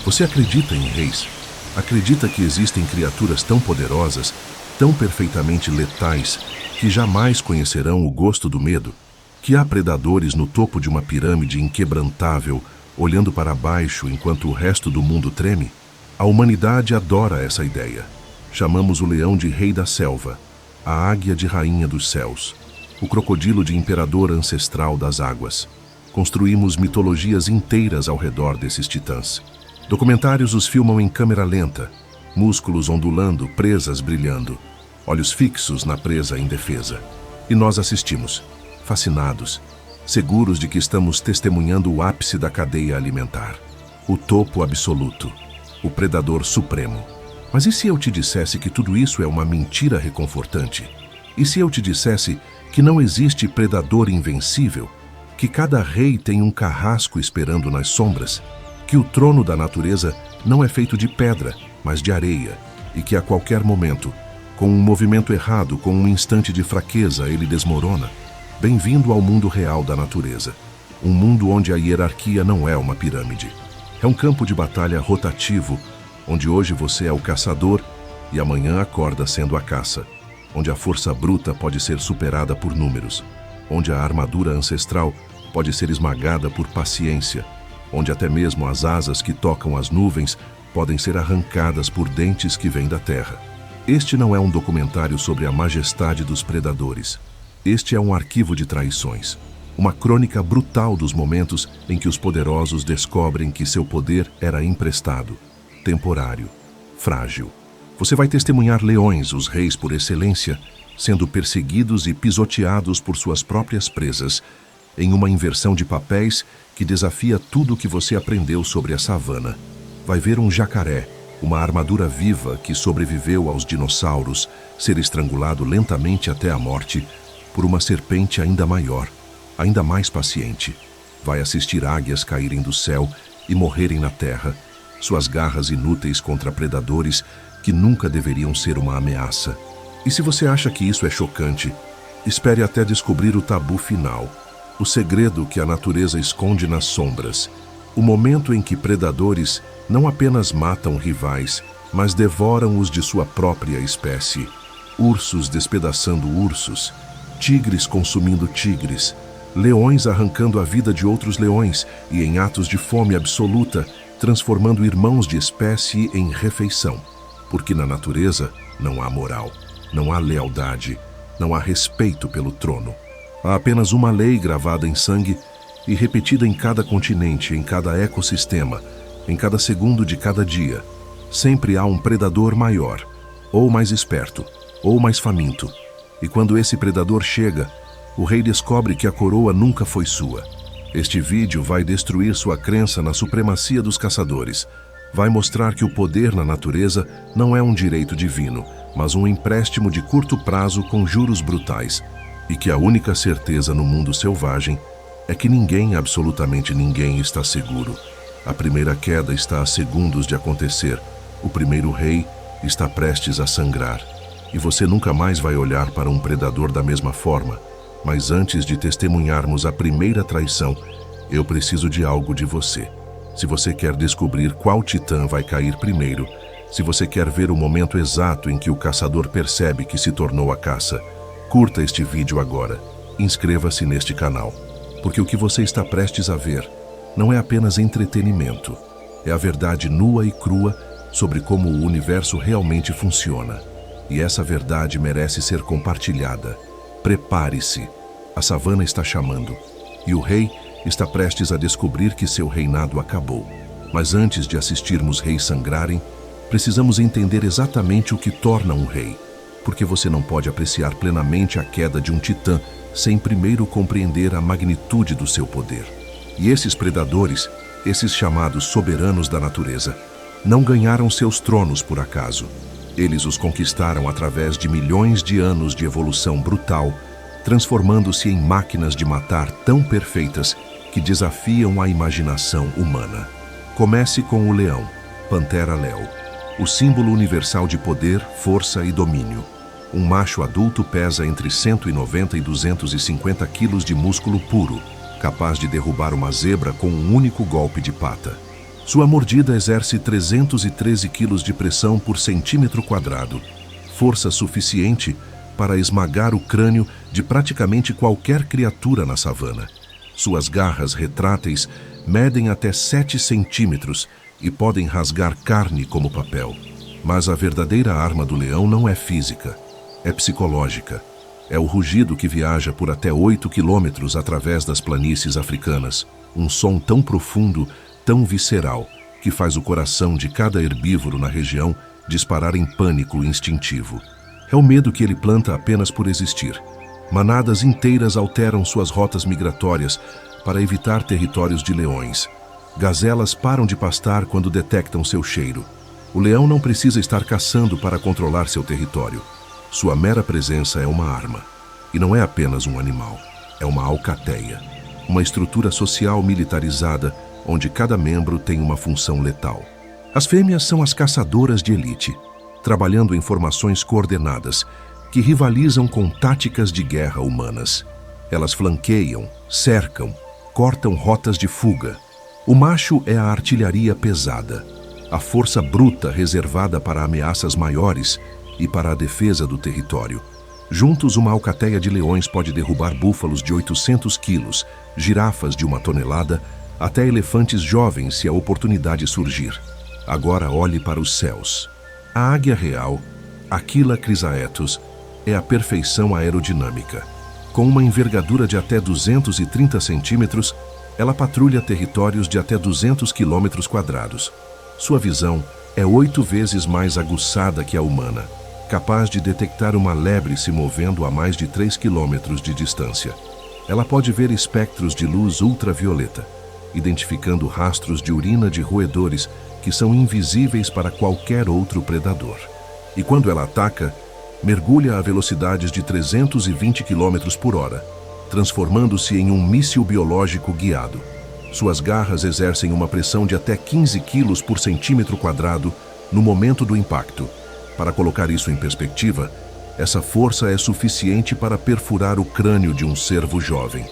Você acredita em reis? Acredita que existem criaturas tão poderosas, tão perfeitamente letais, que jamais conhecerão o gosto do medo? Que há predadores no topo de uma pirâmide inquebrantável, olhando para baixo enquanto o resto do mundo treme? A humanidade adora essa ideia. Chamamos o leão de rei da selva, a águia de rainha dos céus, o crocodilo de imperador ancestral das águas. Construímos mitologias inteiras ao redor desses titãs. Documentários os filmam em câmera lenta, músculos ondulando, presas brilhando, olhos fixos na presa indefesa. E nós assistimos, fascinados, seguros de que estamos testemunhando o ápice da cadeia alimentar, o topo absoluto, o predador supremo. Mas e se eu te dissesse que tudo isso é uma mentira reconfortante? E se eu te dissesse que não existe predador invencível, que cada rei tem um carrasco esperando nas sombras, que o trono da natureza não é feito de pedra, mas de areia, e que a qualquer momento, com um movimento errado, com um instante de fraqueza, ele desmorona? Bem-vindo ao mundo real da natureza, um mundo onde a hierarquia não é uma pirâmide. É um campo de batalha rotativo, onde hoje você é o caçador e amanhã acorda sendo a caça, onde a força bruta pode ser superada por números, onde a armadura ancestral pode ser esmagada por paciência, onde até mesmo as asas que tocam as nuvens podem ser arrancadas por dentes que vêm da terra. Este não é um documentário sobre a majestade dos predadores. Este é um arquivo de traições, uma crônica brutal dos momentos em que os poderosos descobrem que seu poder era emprestado, temporário, frágil. Você vai testemunhar leões, os reis por excelência, sendo perseguidos e pisoteados por suas próprias presas, em uma inversão de papéis que desafia tudo o que você aprendeu sobre a savana. Vai ver um jacaré, uma armadura viva que sobreviveu aos dinossauros, ser estrangulado lentamente até a morte por uma serpente ainda maior, ainda mais paciente. Vai assistir águias caírem do céu e morrerem na terra, suas garras inúteis contra predadores que nunca deveriam ser uma ameaça. E se você acha que isso é chocante, espere até descobrir o tabu final, o segredo que a natureza esconde nas sombras, o momento em que predadores não apenas matam rivais, mas devoram os de sua própria espécie. Ursos despedaçando ursos, tigres consumindo tigres, leões arrancando a vida de outros leões e, em atos de fome absoluta, transformando irmãos de espécie em refeição. Porque na natureza não há moral, não há lealdade, não há respeito pelo trono. Há apenas uma lei gravada em sangue e repetida em cada continente, em cada ecossistema, em cada segundo de cada dia. Sempre há um predador maior, ou mais esperto, ou mais faminto. E quando esse predador chega, o rei descobre que a coroa nunca foi sua. Este vídeo vai destruir sua crença na supremacia dos caçadores. Vai mostrar que o poder na natureza não é um direito divino, mas um empréstimo de curto prazo com juros brutais. E que a única certeza no mundo selvagem é que ninguém, absolutamente ninguém, está seguro. A primeira queda está a segundos de acontecer. O primeiro rei está prestes a sangrar. E você nunca mais vai olhar para um predador da mesma forma. Mas antes de testemunharmos a primeira traição, eu preciso de algo de você. Se você quer descobrir qual titã vai cair primeiro, se você quer ver o momento exato em que o caçador percebe que se tornou a caça, curta este vídeo agora. Inscreva-se neste canal, porque o que você está prestes a ver não é apenas entretenimento. É a verdade nua e crua sobre como o universo realmente funciona. E essa verdade merece ser compartilhada. Prepare-se. A savana está chamando. E o rei está prestes a descobrir que seu reinado acabou. Mas antes de assistirmos reis sangrarem, precisamos entender exatamente o que torna um rei. Porque você não pode apreciar plenamente a queda de um titã sem primeiro compreender a magnitude do seu poder. E esses predadores, esses chamados soberanos da natureza, não ganharam seus tronos por acaso. Eles os conquistaram através de milhões de anos de evolução brutal, transformando-se em máquinas de matar tão perfeitas que desafiam a imaginação humana. Comece com o leão, Pantera leo, o símbolo universal de poder, força e domínio. Um macho adulto pesa entre 190 e 250 quilos de músculo puro, capaz de derrubar uma zebra com um único golpe de pata. Sua mordida exerce 313 kg de pressão por centímetro quadrado, força suficiente para esmagar o crânio de praticamente qualquer criatura na savana. Suas garras retráteis medem até 7 centímetros e podem rasgar carne como papel. Mas a verdadeira arma do leão não é física, é psicológica. É o rugido que viaja por até 8 quilômetros através das planícies africanas. Um som tão profundo, tão visceral, que faz o coração de cada herbívoro na região disparar em pânico instintivo. É o medo que ele planta apenas por existir. Manadas inteiras alteram suas rotas migratórias para evitar territórios de leões. Gazelas param de pastar quando detectam seu cheiro. O leão não precisa estar caçando para controlar seu território. Sua mera presença é uma arma. E não é apenas um animal, é uma alcateia. Uma estrutura social militarizada onde cada membro tem uma função letal. As fêmeas são as caçadoras de elite, trabalhando em formações coordenadas, que rivalizam com táticas de guerra humanas. Elas flanqueiam, cercam, cortam rotas de fuga. O macho é a artilharia pesada, a força bruta reservada para ameaças maiores e para a defesa do território. Juntos, uma alcateia de leões pode derrubar búfalos de 800 quilos, girafas de 1 tonelada, até elefantes jovens se a oportunidade surgir. Agora olhe para os céus. A águia real, Aquila chrysaetus, é a perfeição aerodinâmica. Com uma envergadura de até 230 centímetros, ela patrulha territórios de até 200 quilômetros quadrados. Sua visão é 8 vezes mais aguçada que a humana, capaz de detectar uma lebre se movendo a mais de 3 quilômetros de distância. Ela pode ver espectros de luz ultravioleta, identificando rastros de urina de roedores que são invisíveis para qualquer outro predador. E quando ela ataca, mergulha a velocidades de 320 km por hora, transformando-se em um míssil biológico guiado. Suas garras exercem uma pressão de até 15 kg por centímetro quadrado no momento do impacto. Para colocar isso em perspectiva, essa força é suficiente para perfurar o crânio de um cervo jovem.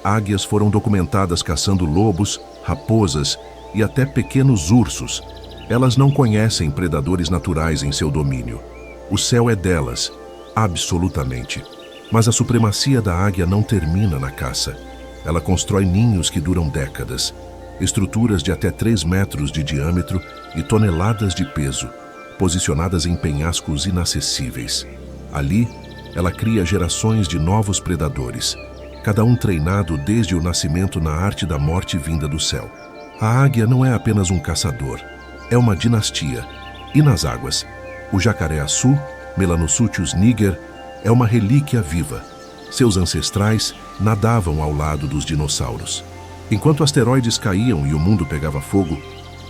Águias foram documentadas caçando lobos, raposas e até pequenos ursos. Elas não conhecem predadores naturais em seu domínio. O céu é delas, absolutamente. Mas a supremacia da águia não termina na caça. Ela constrói ninhos que duram décadas, estruturas de até 3 metros de diâmetro e toneladas de peso, posicionadas em penhascos inacessíveis. Ali, ela cria gerações de novos predadores, cada um treinado desde o nascimento na arte da morte vinda do céu. A águia não é apenas um caçador, é uma dinastia. E nas águas, o jacaré-açu, Melanosuchus niger, é uma relíquia viva. Seus ancestrais nadavam ao lado dos dinossauros. Enquanto asteroides caíam e o mundo pegava fogo,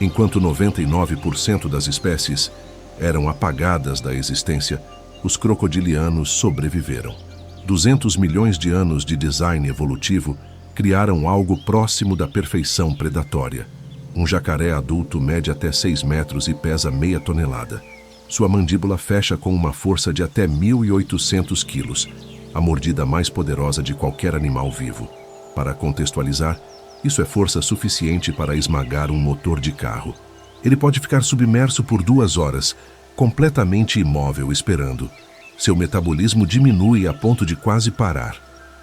enquanto 99% das espécies eram apagadas da existência, os crocodilianos sobreviveram. 200 milhões de anos de design evolutivo criaram algo próximo da perfeição predatória. Um jacaré adulto mede até 6 metros e pesa meia tonelada. Sua mandíbula fecha com uma força de até 1.800 quilos, a mordida mais poderosa de qualquer animal vivo. Para contextualizar, isso é força suficiente para esmagar um motor de carro. Ele pode ficar submerso por 2 horas, completamente imóvel esperando. Seu metabolismo diminui a ponto de quase parar.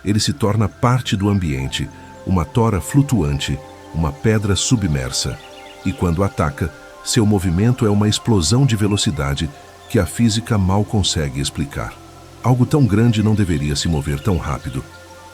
Ele se torna parte do ambiente, uma tora flutuante, uma pedra submersa. E quando ataca, seu movimento é uma explosão de velocidade que a física mal consegue explicar. Algo tão grande não deveria se mover tão rápido,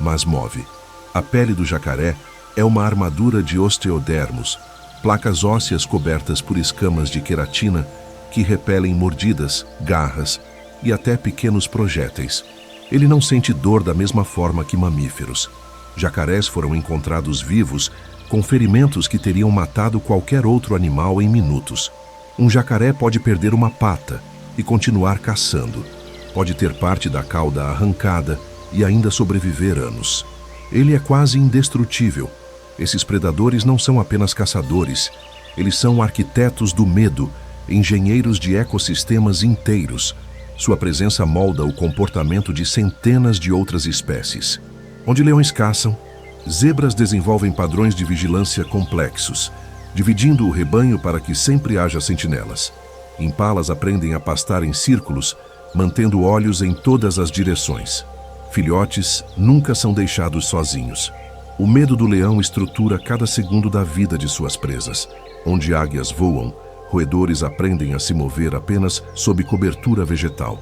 mas move. A pele do jacaré é uma armadura de osteodermos, placas ósseas cobertas por escamas de queratina que repelem mordidas, garras e até pequenos projéteis. Ele não sente dor da mesma forma que mamíferos. Jacarés foram encontrados vivos com ferimentos que teriam matado qualquer outro animal em minutos. Um jacaré pode perder uma pata e continuar caçando. Pode ter parte da cauda arrancada e ainda sobreviver anos. Ele é quase indestrutível. Esses predadores não são apenas caçadores. Eles são arquitetos do medo, engenheiros de ecossistemas inteiros. Sua presença molda o comportamento de centenas de outras espécies. Onde leões caçam, zebras desenvolvem padrões de vigilância complexos. dividindo o rebanho para que sempre haja sentinelas. Impalas aprendem a pastar em círculos, mantendo olhos em todas as direções. Filhotes nunca são deixados sozinhos. O medo do leão estrutura cada segundo da vida de suas presas. Onde águias voam, roedores aprendem a se mover apenas sob cobertura vegetal.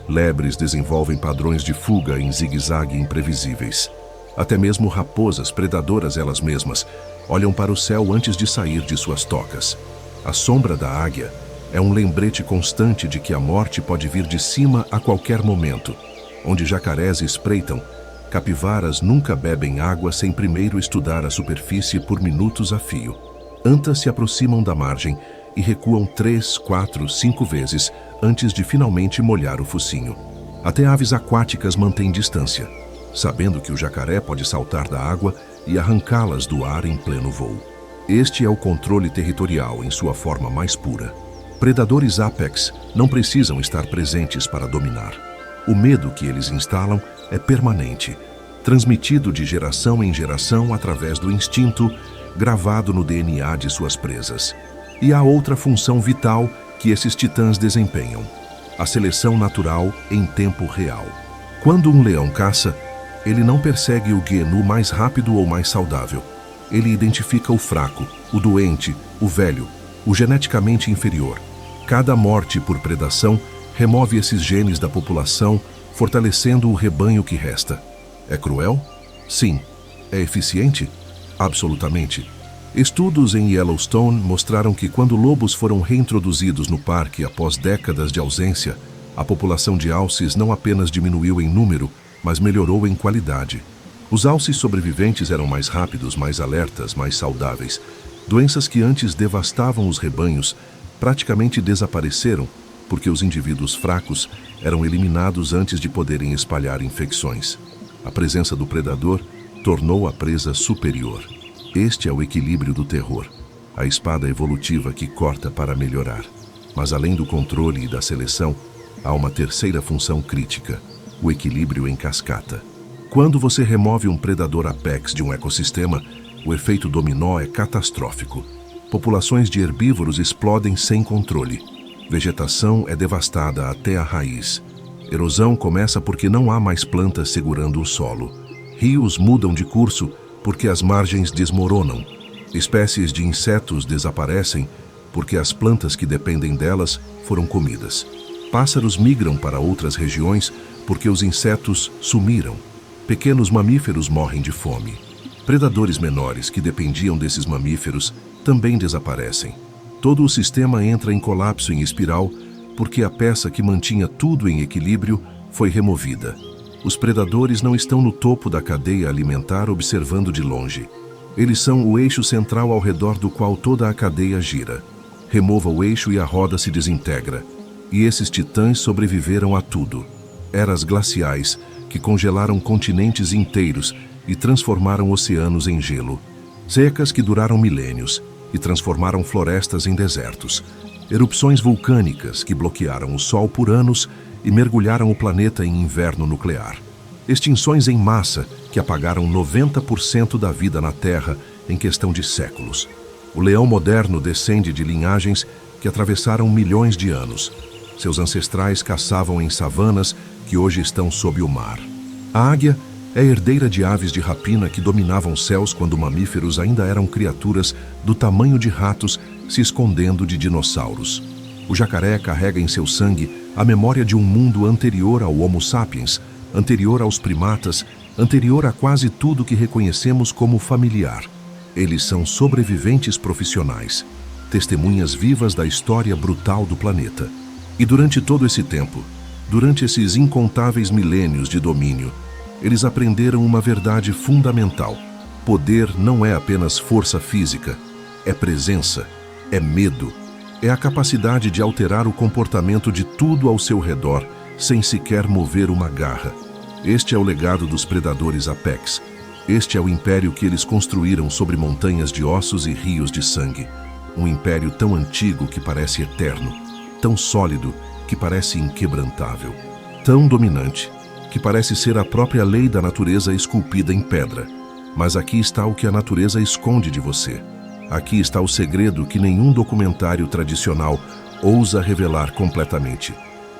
Lebres desenvolvem padrões de fuga em zigue-zague imprevisíveis. Até mesmo raposas, predadoras elas mesmas, olham para o céu antes de sair de suas tocas. A sombra da águia é um lembrete constante de que a morte pode vir de cima a qualquer momento. Onde jacarés espreitam, capivaras nunca bebem água sem primeiro estudar a superfície por minutos a fio. Antas se aproximam da margem e recuam 3, 4, 5 vezes antes de finalmente molhar o focinho. Até aves aquáticas mantêm distância, sabendo que o jacaré pode saltar da água e arrancá-las do ar em pleno voo. Este é o controle territorial em sua forma mais pura. Predadores apex não precisam estar presentes para dominar. O medo que eles instalam é permanente, transmitido de geração em geração através do instinto gravado no DNA de suas presas. E há outra função vital que esses titãs desempenham: a seleção natural em tempo real. Quando um leão caça, ele não persegue o gnu mais rápido ou mais saudável. Ele identifica o fraco, o doente, o velho, o geneticamente inferior. Cada morte por predação remove esses genes da população, fortalecendo o rebanho que resta. É cruel? Sim. É eficiente? Absolutamente. Estudos em Yellowstone mostraram que quando lobos foram reintroduzidos no parque após décadas de ausência, a população de alces não apenas diminuiu em número, mas melhorou em qualidade. Os alces sobreviventes eram mais rápidos, mais alertas, mais saudáveis. Doenças que antes devastavam os rebanhos praticamente desapareceram porque os indivíduos fracos eram eliminados antes de poderem espalhar infecções. A presença do predador tornou a presa superior. Este é o equilíbrio do terror, a espada evolutiva que corta para melhorar. Mas além do controle e da seleção, há uma terceira função crítica: o equilíbrio em cascata. Quando você remove um predador apex de um ecossistema, o efeito dominó é catastrófico. Populações de herbívoros explodem sem controle. Vegetação é devastada até a raiz. Erosão começa porque não há mais plantas segurando o solo. Rios mudam de curso porque as margens desmoronam. Espécies de insetos desaparecem porque as plantas que dependem delas foram comidas. Pássaros migram para outras regiões porque os insetos sumiram. Pequenos mamíferos morrem de fome. Predadores menores que dependiam desses mamíferos também desaparecem. Todo o sistema entra em colapso em espiral porque a peça que mantinha tudo em equilíbrio foi removida. Os predadores não estão no topo da cadeia alimentar observando de longe. Eles são o eixo central ao redor do qual toda a cadeia gira. Remova o eixo e a roda se desintegra. E esses titãs sobreviveram a tudo. Eras glaciais que congelaram continentes inteiros e transformaram oceanos em gelo. Secas que duraram milênios e transformaram florestas em desertos. Erupções vulcânicas que bloquearam o Sol por anos e mergulharam o planeta em inverno nuclear. Extinções em massa que apagaram 90% da vida na Terra em questão de séculos. O leão moderno descende de linhagens que atravessaram milhões de anos. Seus ancestrais caçavam em savanas que hoje estão sob o mar. A águia é herdeira de aves de rapina que dominavam céus quando mamíferos ainda eram criaturas do tamanho de ratos se escondendo de dinossauros. O jacaré carrega em seu sangue a memória de um mundo anterior ao Homo sapiens, anterior aos primatas, anterior a quase tudo que reconhecemos como familiar. Eles são sobreviventes profissionais, testemunhas vivas da história brutal do planeta. E durante todo esse tempo, durante esses incontáveis milênios de domínio, eles aprenderam uma verdade fundamental: poder não é apenas força física, é presença, é medo, é a capacidade de alterar o comportamento de tudo ao seu redor sem sequer mover uma garra. Este é o legado dos predadores apex. Este é o império que eles construíram sobre montanhas de ossos e rios de sangue. Um império tão antigo que parece eterno, tão sólido que parece inquebrantável, tão dominante que parece ser a própria lei da natureza esculpida em pedra. Mas aqui está o que a natureza esconde de você: Aqui está o segredo que nenhum documentário tradicional ousa revelar completamente.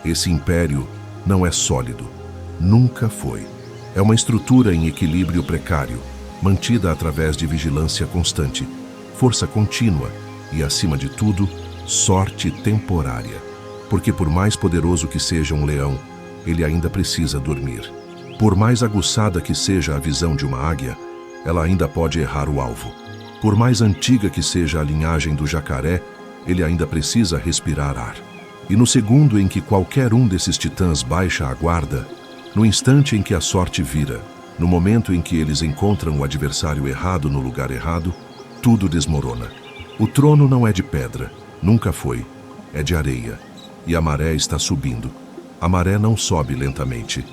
Esse império não é sólido. Nunca foi. É uma estrutura em equilíbrio precário, mantida através de vigilância constante, força contínua e, acima de tudo, sorte temporária. Porque por mais poderoso que seja um leão, ele ainda precisa dormir. Por mais aguçada que seja a visão de uma águia, ela ainda pode errar o alvo. Por mais antiga que seja a linhagem do jacaré, ele ainda precisa respirar ar. E no segundo em que qualquer um desses titãs baixa a guarda, no instante em que a sorte vira, no momento em que eles encontram o adversário errado no lugar errado, tudo desmorona. O trono não é de pedra, nunca foi, é de areia. E a maré está subindo. A maré não sobe lentamente,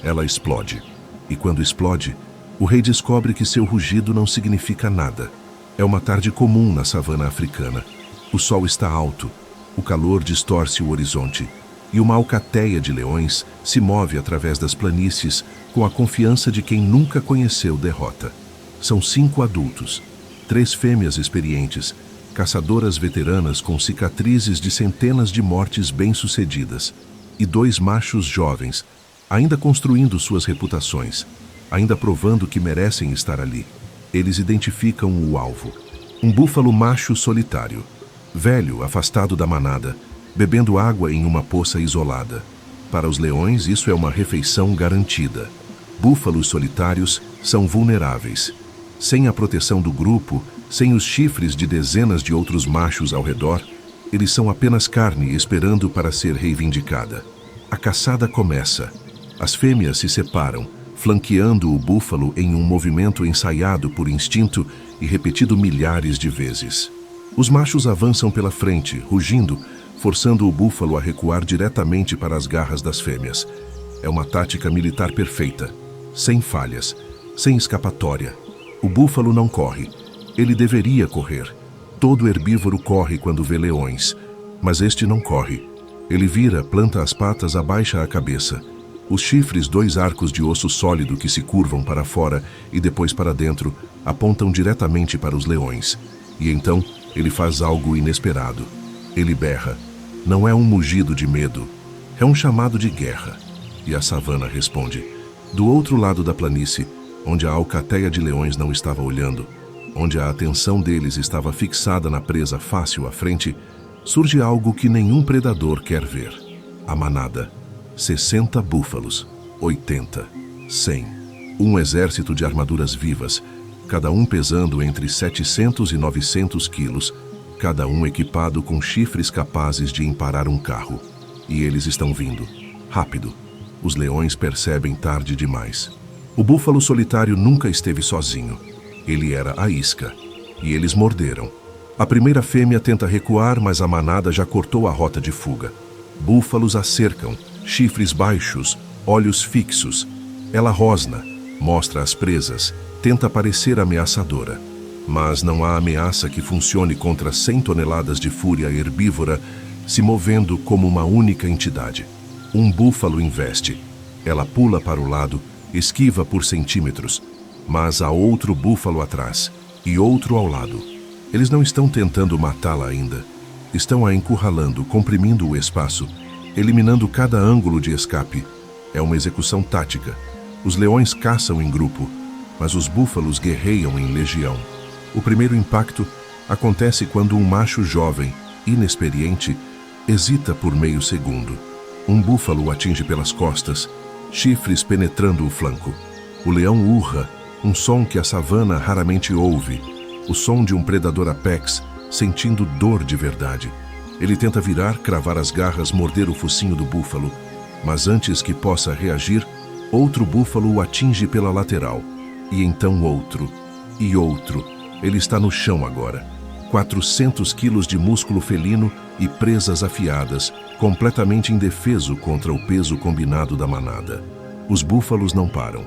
ela explode. E quando explode, o rei descobre que seu rugido não significa nada. É uma tarde comum na savana africana. O sol está alto, o calor distorce o horizonte, e uma alcateia de leões se move através das planícies com a confiança de quem nunca conheceu derrota. São 5 adultos, 3 fêmeas experientes, caçadoras veteranas com cicatrizes de centenas de mortes bem-sucedidas, e 2 machos jovens, ainda construindo suas reputações, ainda provando que merecem estar ali. Eles identificam o alvo. Um búfalo macho solitário, velho, afastado da manada, bebendo água em uma poça isolada. Para os leões, isso é uma refeição garantida. Búfalos solitários são vulneráveis. Sem a proteção do grupo, sem os chifres de dezenas de outros machos ao redor, eles são apenas carne esperando para ser reivindicada. A caçada começa. As fêmeas se separam, flanqueando o búfalo em um movimento ensaiado por instinto e repetido milhares de vezes. Os machos avançam pela frente, rugindo, forçando o búfalo a recuar diretamente para as garras das fêmeas. É uma tática militar perfeita, sem falhas, sem escapatória. O búfalo não corre. Ele deveria correr. Todo herbívoro corre quando vê leões, mas este não corre. Ele vira, planta as patas, abaixa a cabeça. Os chifres, 2 arcos de osso sólido que se curvam para fora e depois para dentro, apontam diretamente para os leões. E então, ele faz algo inesperado. Ele berra. Não é um mugido de medo, é um chamado de guerra. E a savana responde. Do outro lado da planície, onde a alcateia de leões não estava olhando, onde a atenção deles estava fixada na presa fácil à frente, surge algo que nenhum predador quer ver. A manada. 60 búfalos, 80, 100. Um exército de armaduras vivas, cada um pesando entre 700 e 900 quilos, cada um equipado com chifres capazes de emparar um carro. E eles estão vindo. Rápido. Os leões percebem tarde demais. O búfalo solitário nunca esteve sozinho. Ele era a isca. E eles morderam. A primeira fêmea tenta recuar, mas a manada já cortou a rota de fuga. Búfalos a cercam, chifres baixos, olhos fixos. Ela rosna, mostra as presas, tenta parecer ameaçadora. Mas não há ameaça que funcione contra 100 toneladas de fúria herbívora se movendo como uma única entidade. Um búfalo investe. Ela pula para o lado, esquiva por centímetros, mas há outro búfalo atrás e outro ao lado. Eles não estão tentando matá-la ainda. Estão a encurralando, comprimindo o espaço, eliminando cada ângulo de escape. É uma execução tática. Os leões caçam em grupo, mas os búfalos guerreiam em legião. O primeiro impacto acontece quando um macho jovem, inexperiente, hesita por meio segundo. Um búfalo o atinge pelas costas, chifres penetrando o flanco. O leão urra, um som que a savana raramente ouve, o som de um predador apex, sentindo dor de verdade. Ele tenta virar, cravar as garras, morder o focinho do búfalo, mas antes que possa reagir, outro búfalo o atinge pela lateral. E então outro, e outro. Ele está no chão agora. 400 quilos de músculo felino e presas afiadas, completamente indefeso contra o peso combinado da manada. Os búfalos não param.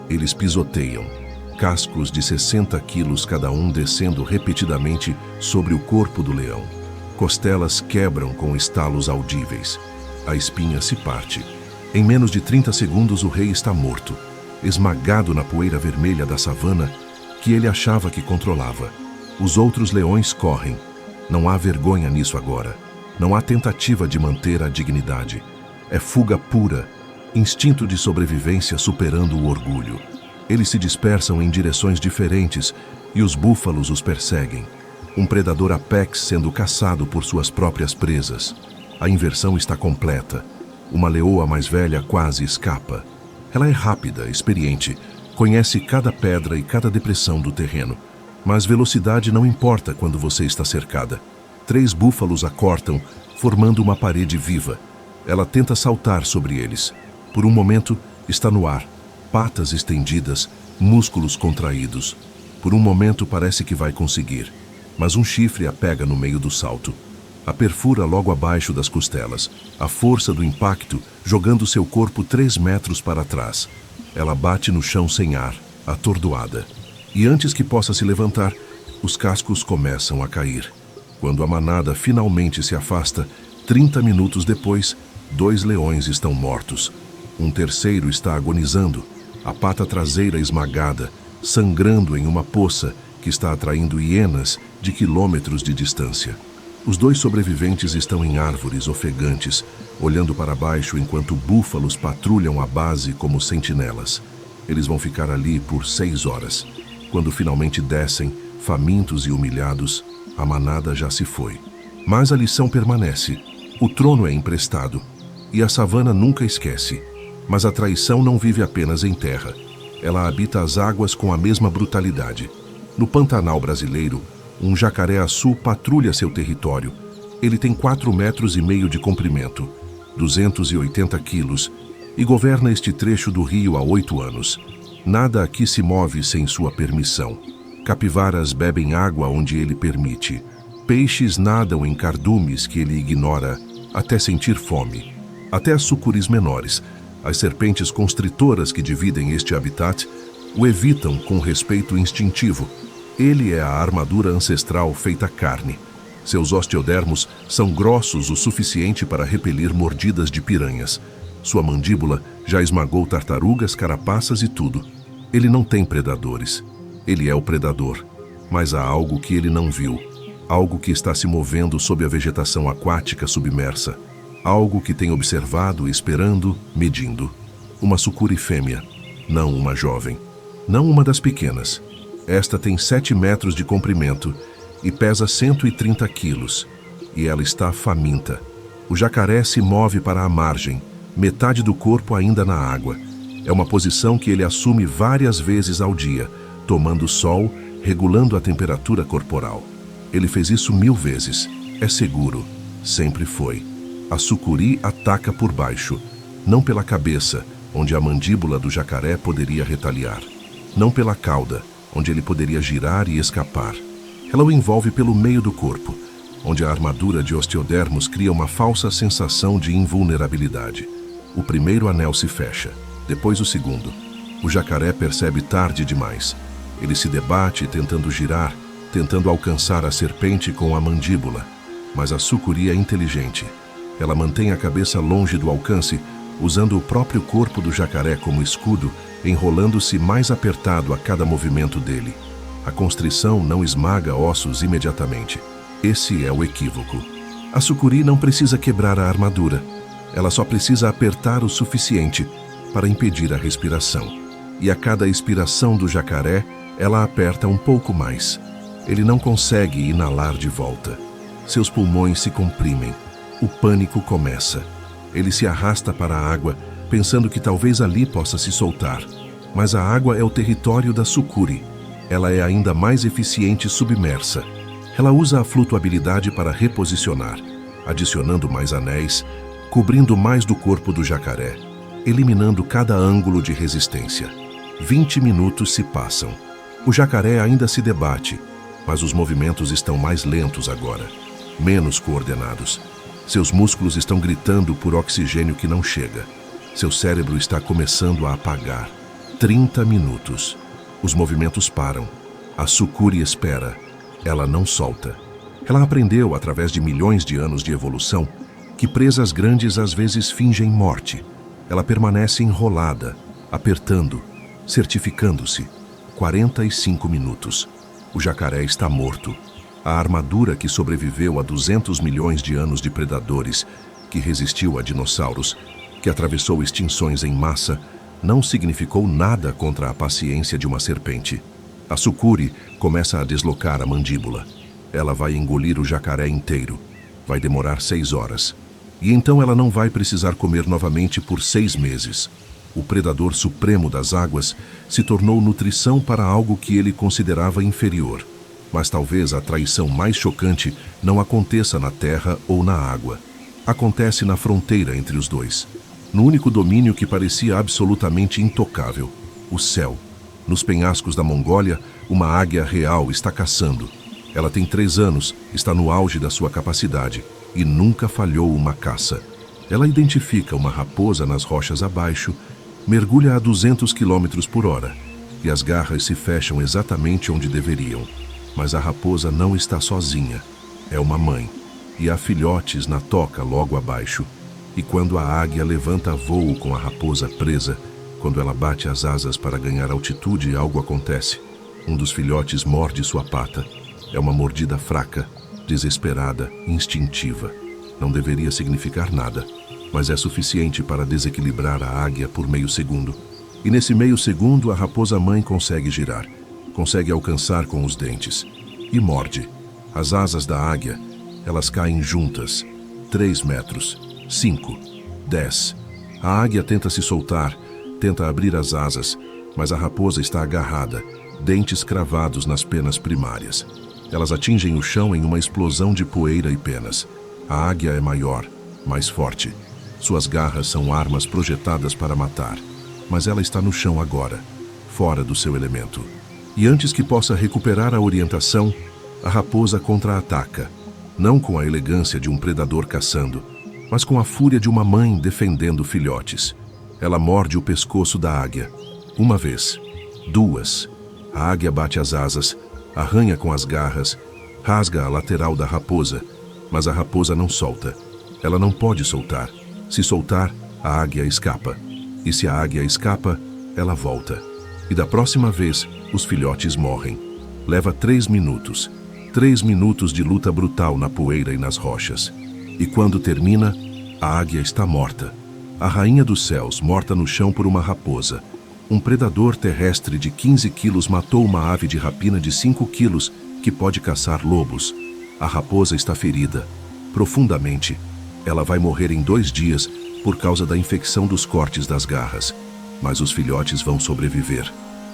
Eles pisoteiam. Cascos de 60 quilos cada um descendo repetidamente sobre o corpo do leão. Costelas quebram com estalos audíveis. A espinha se parte. Em menos de 30 segundos o rei está morto, esmagado na poeira vermelha da savana que ele achava que controlava. Os outros leões correm. Não há vergonha nisso agora. Não há tentativa de manter a dignidade. É fuga pura, instinto de sobrevivência superando o orgulho. Eles se dispersam em direções diferentes e os búfalos os perseguem. Um predador apex sendo caçado por suas próprias presas. A inversão está completa. Uma leoa mais velha quase escapa. Ela é rápida, experiente, conhece cada pedra e cada depressão do terreno. Mas velocidade não importa quando você está cercada. 3 búfalos a cortam, formando uma parede viva. Ela tenta saltar sobre eles. Por um momento, está no ar, patas estendidas, músculos contraídos. Por um momento parece que vai conseguir, mas um chifre a pega no meio do salto. A perfura logo abaixo das costelas, a força do impacto jogando seu corpo 3 metros para trás. Ela bate no chão sem ar, atordoada. E antes que possa se levantar, os cascos começam a cair. Quando a manada finalmente se afasta, 30 minutos depois, 2 leões estão mortos. Um terceiro está agonizando, a pata traseira esmagada, sangrando em uma poça que está atraindo hienas de quilômetros de distância. Os 2 sobreviventes estão em árvores ofegantes, olhando para baixo enquanto búfalos patrulham a base como sentinelas. Eles vão ficar ali por 6 horas. Quando finalmente descem, famintos e humilhados, a manada já se foi. Mas a lição permanece. O trono é emprestado. E a savana nunca esquece. Mas a traição não vive apenas em terra. Ela habita as águas com a mesma brutalidade. No Pantanal brasileiro, um jacaré-açu patrulha seu território. Ele tem 4,5 metros de comprimento, 280 quilos, e governa este trecho do rio há 8 anos. Nada aqui se move sem sua permissão. Capivaras bebem água onde ele permite. Peixes nadam em cardumes que ele ignora até sentir fome. Até as sucuris menores, as serpentes constritoras que dividem este habitat, o evitam com respeito instintivo. Ele é a armadura ancestral feita carne. Seus osteodermos são grossos o suficiente para repelir mordidas de piranhas. Sua mandíbula já esmagou tartarugas, carapaças e tudo. Ele não tem predadores. Ele é o predador. Mas há algo que ele não viu. Algo que está se movendo sob a vegetação aquática submersa. Algo que tem observado, esperando, medindo. Uma sucuri fêmea. Não uma jovem. Não uma das pequenas. Esta tem 7 metros de comprimento e pesa 130 quilos. E ela está faminta. O jacaré se move para a margem, metade do corpo ainda na água. É uma posição que ele assume várias vezes ao dia, tomando sol, regulando a temperatura corporal. Ele fez isso 1000 vezes. É seguro. Sempre foi. A sucuri ataca por baixo, não pela cabeça, onde a mandíbula do jacaré poderia retaliar. Não pela cauda, onde ele poderia girar e escapar. Ela o envolve pelo meio do corpo, onde a armadura de osteodermos cria uma falsa sensação de invulnerabilidade. O primeiro anel se fecha, depois o segundo. O jacaré percebe tarde demais. Ele se debate tentando girar, tentando alcançar a serpente com a mandíbula. Mas a sucuri é inteligente. Ela mantém a cabeça longe do alcance, usando o próprio corpo do jacaré como escudo, enrolando-se mais apertado a cada movimento dele. A constrição não esmaga ossos imediatamente. Esse é o equívoco. A sucuri não precisa quebrar a armadura. Ela só precisa apertar o suficiente para impedir a respiração. E a cada expiração do jacaré, ela aperta um pouco mais. Ele não consegue inalar de volta. Seus pulmões se comprimem. O pânico começa. Ele se arrasta para a água, pensando que talvez ali possa se soltar. Mas a água é o território da sucuri. Ela é ainda mais eficiente submersa. Ela usa a flutuabilidade para reposicionar, adicionando mais anéis, cobrindo mais do corpo do jacaré, eliminando cada ângulo de resistência. 20 minutos se passam. O jacaré ainda se debate, mas os movimentos estão mais lentos agora, menos coordenados. Seus músculos estão gritando por oxigênio que não chega. Seu cérebro está começando a apagar. 30 minutos. Os movimentos param. A sucuri espera. Ela não solta. Ela aprendeu, através de milhões de anos de evolução, que presas grandes às vezes fingem morte. Ela permanece enrolada, apertando, certificando-se. 45 minutos. O jacaré está morto. A armadura que sobreviveu a 200 milhões de anos de predadores, que resistiu a dinossauros, que atravessou extinções em massa, não significou nada contra a paciência de uma serpente. A sucuri começa a deslocar a mandíbula. Ela vai engolir o jacaré inteiro. Vai demorar 6 horas. E então ela não vai precisar comer novamente por 6 meses. O predador supremo das águas se tornou nutrição para algo que ele considerava inferior. Mas talvez a traição mais chocante não aconteça na terra ou na água. Acontece na fronteira entre os dois. No único domínio que parecia absolutamente intocável, o céu. Nos penhascos da Mongólia, uma águia real está caçando. Ela tem 3 anos, está no auge da sua capacidade e nunca falhou uma caça. Ela identifica uma raposa nas rochas abaixo, mergulha a 200 km por hora e as garras se fecham exatamente onde deveriam. Mas a raposa não está sozinha. É uma mãe e há filhotes na toca logo abaixo. E quando a águia levanta voo com a raposa presa, quando ela bate as asas para ganhar altitude, algo acontece. Um dos filhotes morde sua pata. É uma mordida fraca, desesperada, instintiva. Não deveria significar nada, mas é suficiente para desequilibrar a águia por meio segundo. E nesse meio segundo, a raposa-mãe consegue girar, consegue alcançar com os dentes e morde. As asas da águia, elas caem juntas. 3 metros, 5, 10. A águia tenta se soltar, tenta abrir as asas, mas a raposa está agarrada, dentes cravados nas penas primárias. Elas atingem o chão em uma explosão de poeira e penas. A águia é maior, mais forte. Suas garras são armas projetadas para matar. Mas ela está no chão agora, fora do seu elemento. E antes que possa recuperar a orientação, a raposa contra-ataca. Não com a elegância de um predador caçando, mas com a fúria de uma mãe defendendo filhotes. Ela morde o pescoço da águia. 1 vez, 2. A águia bate as asas, arranha com as garras, rasga a lateral da raposa, mas a raposa não solta. Ela não pode soltar. Se soltar, a águia escapa. E se a águia escapa, ela volta. E da próxima vez, os filhotes morrem. Leva 3 minutos. 3 minutos de luta brutal na poeira e nas rochas. E quando termina, a águia está morta. A rainha dos céus, morta no chão por uma raposa. Um predador terrestre de 15 quilos matou uma ave de rapina de 5 quilos que pode caçar lobos. A raposa está ferida, profundamente. Ela vai morrer em 2 dias por causa da infecção dos cortes das garras. Mas os filhotes vão sobreviver.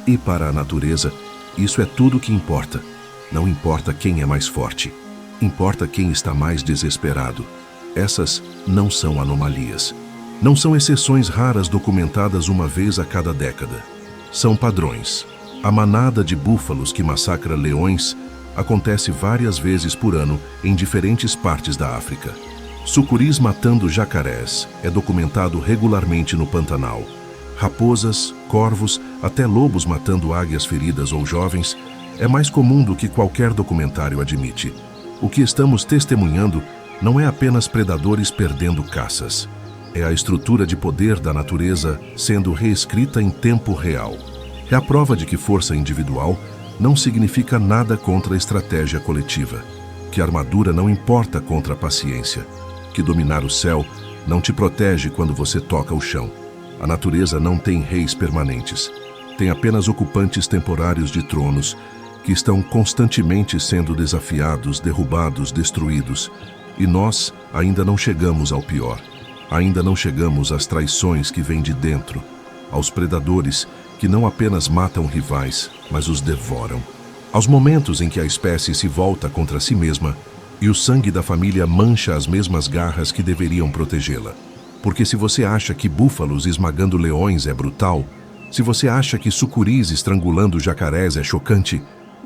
E para a natureza, isso é tudo o que importa. Não importa quem é mais forte. Importa quem está mais desesperado. Essas não são anomalias. Não são exceções raras documentadas uma vez a cada década. São padrões. A manada de búfalos que massacra leões acontece várias vezes por ano em diferentes partes da África. Sucuris matando jacarés é documentado regularmente no Pantanal. Raposas, corvos, até lobos matando águias feridas ou jovens é mais comum do que qualquer documentário admite. O que estamos testemunhando não é apenas predadores perdendo caças. É a estrutura de poder da natureza sendo reescrita em tempo real. É a prova de que força individual não significa nada contra a estratégia coletiva. Que a armadura não importa contra a paciência. Que dominar o céu não te protege quando você toca o chão. A natureza não tem reis permanentes. Tem apenas ocupantes temporários de tronos que estão constantemente sendo desafiados, derrubados, destruídos. E nós ainda não chegamos ao pior. Ainda não chegamos às traições que vêm de dentro, aos predadores que não apenas matam rivais, mas os devoram. Aos momentos em que a espécie se volta contra si mesma e o sangue da família mancha as mesmas garras que deveriam protegê-la. Porque se você acha que búfalos esmagando leões é brutal, se você acha que sucuris estrangulando jacarés é chocante,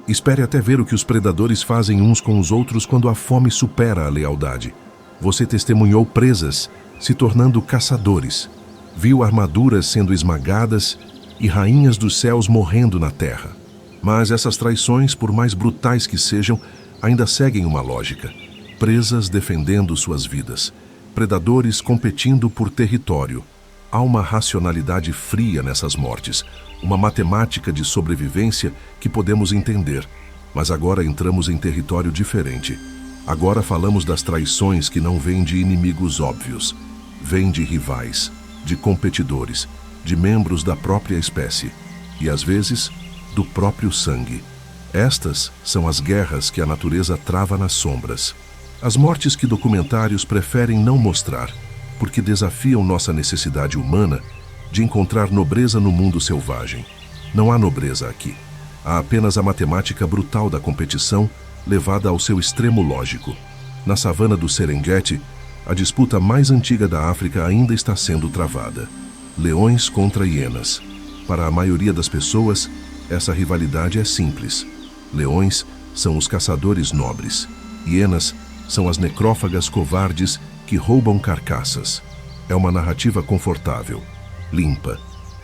espere até ver o que os predadores fazem uns com os outros quando a fome supera a lealdade. Você testemunhou presas se tornando caçadores, viu armaduras sendo esmagadas e rainhas dos céus morrendo na terra. Mas essas traições, por mais brutais que sejam, ainda seguem uma lógica. Presas defendendo suas vidas, predadores competindo por território. Há uma racionalidade fria nessas mortes, uma matemática de sobrevivência que podemos entender. Mas agora entramos em território diferente. Agora falamos das traições que não vêm de inimigos óbvios. Vêm de rivais, de competidores, de membros da própria espécie. E, às vezes, do próprio sangue. Estas são as guerras que a natureza trava nas sombras. As mortes que documentários preferem não mostrar, porque desafiam nossa necessidade humana de encontrar nobreza no mundo selvagem. Não há nobreza aqui. Há apenas a matemática brutal da competição levada ao seu extremo lógico. Na savana do Serengeti, a disputa mais antiga da África ainda está sendo travada. Leões contra hienas. Para a maioria das pessoas, essa rivalidade é simples. Leões são os caçadores nobres. Hienas são as necrófagas covardes que roubam carcaças. É uma narrativa confortável, limpa,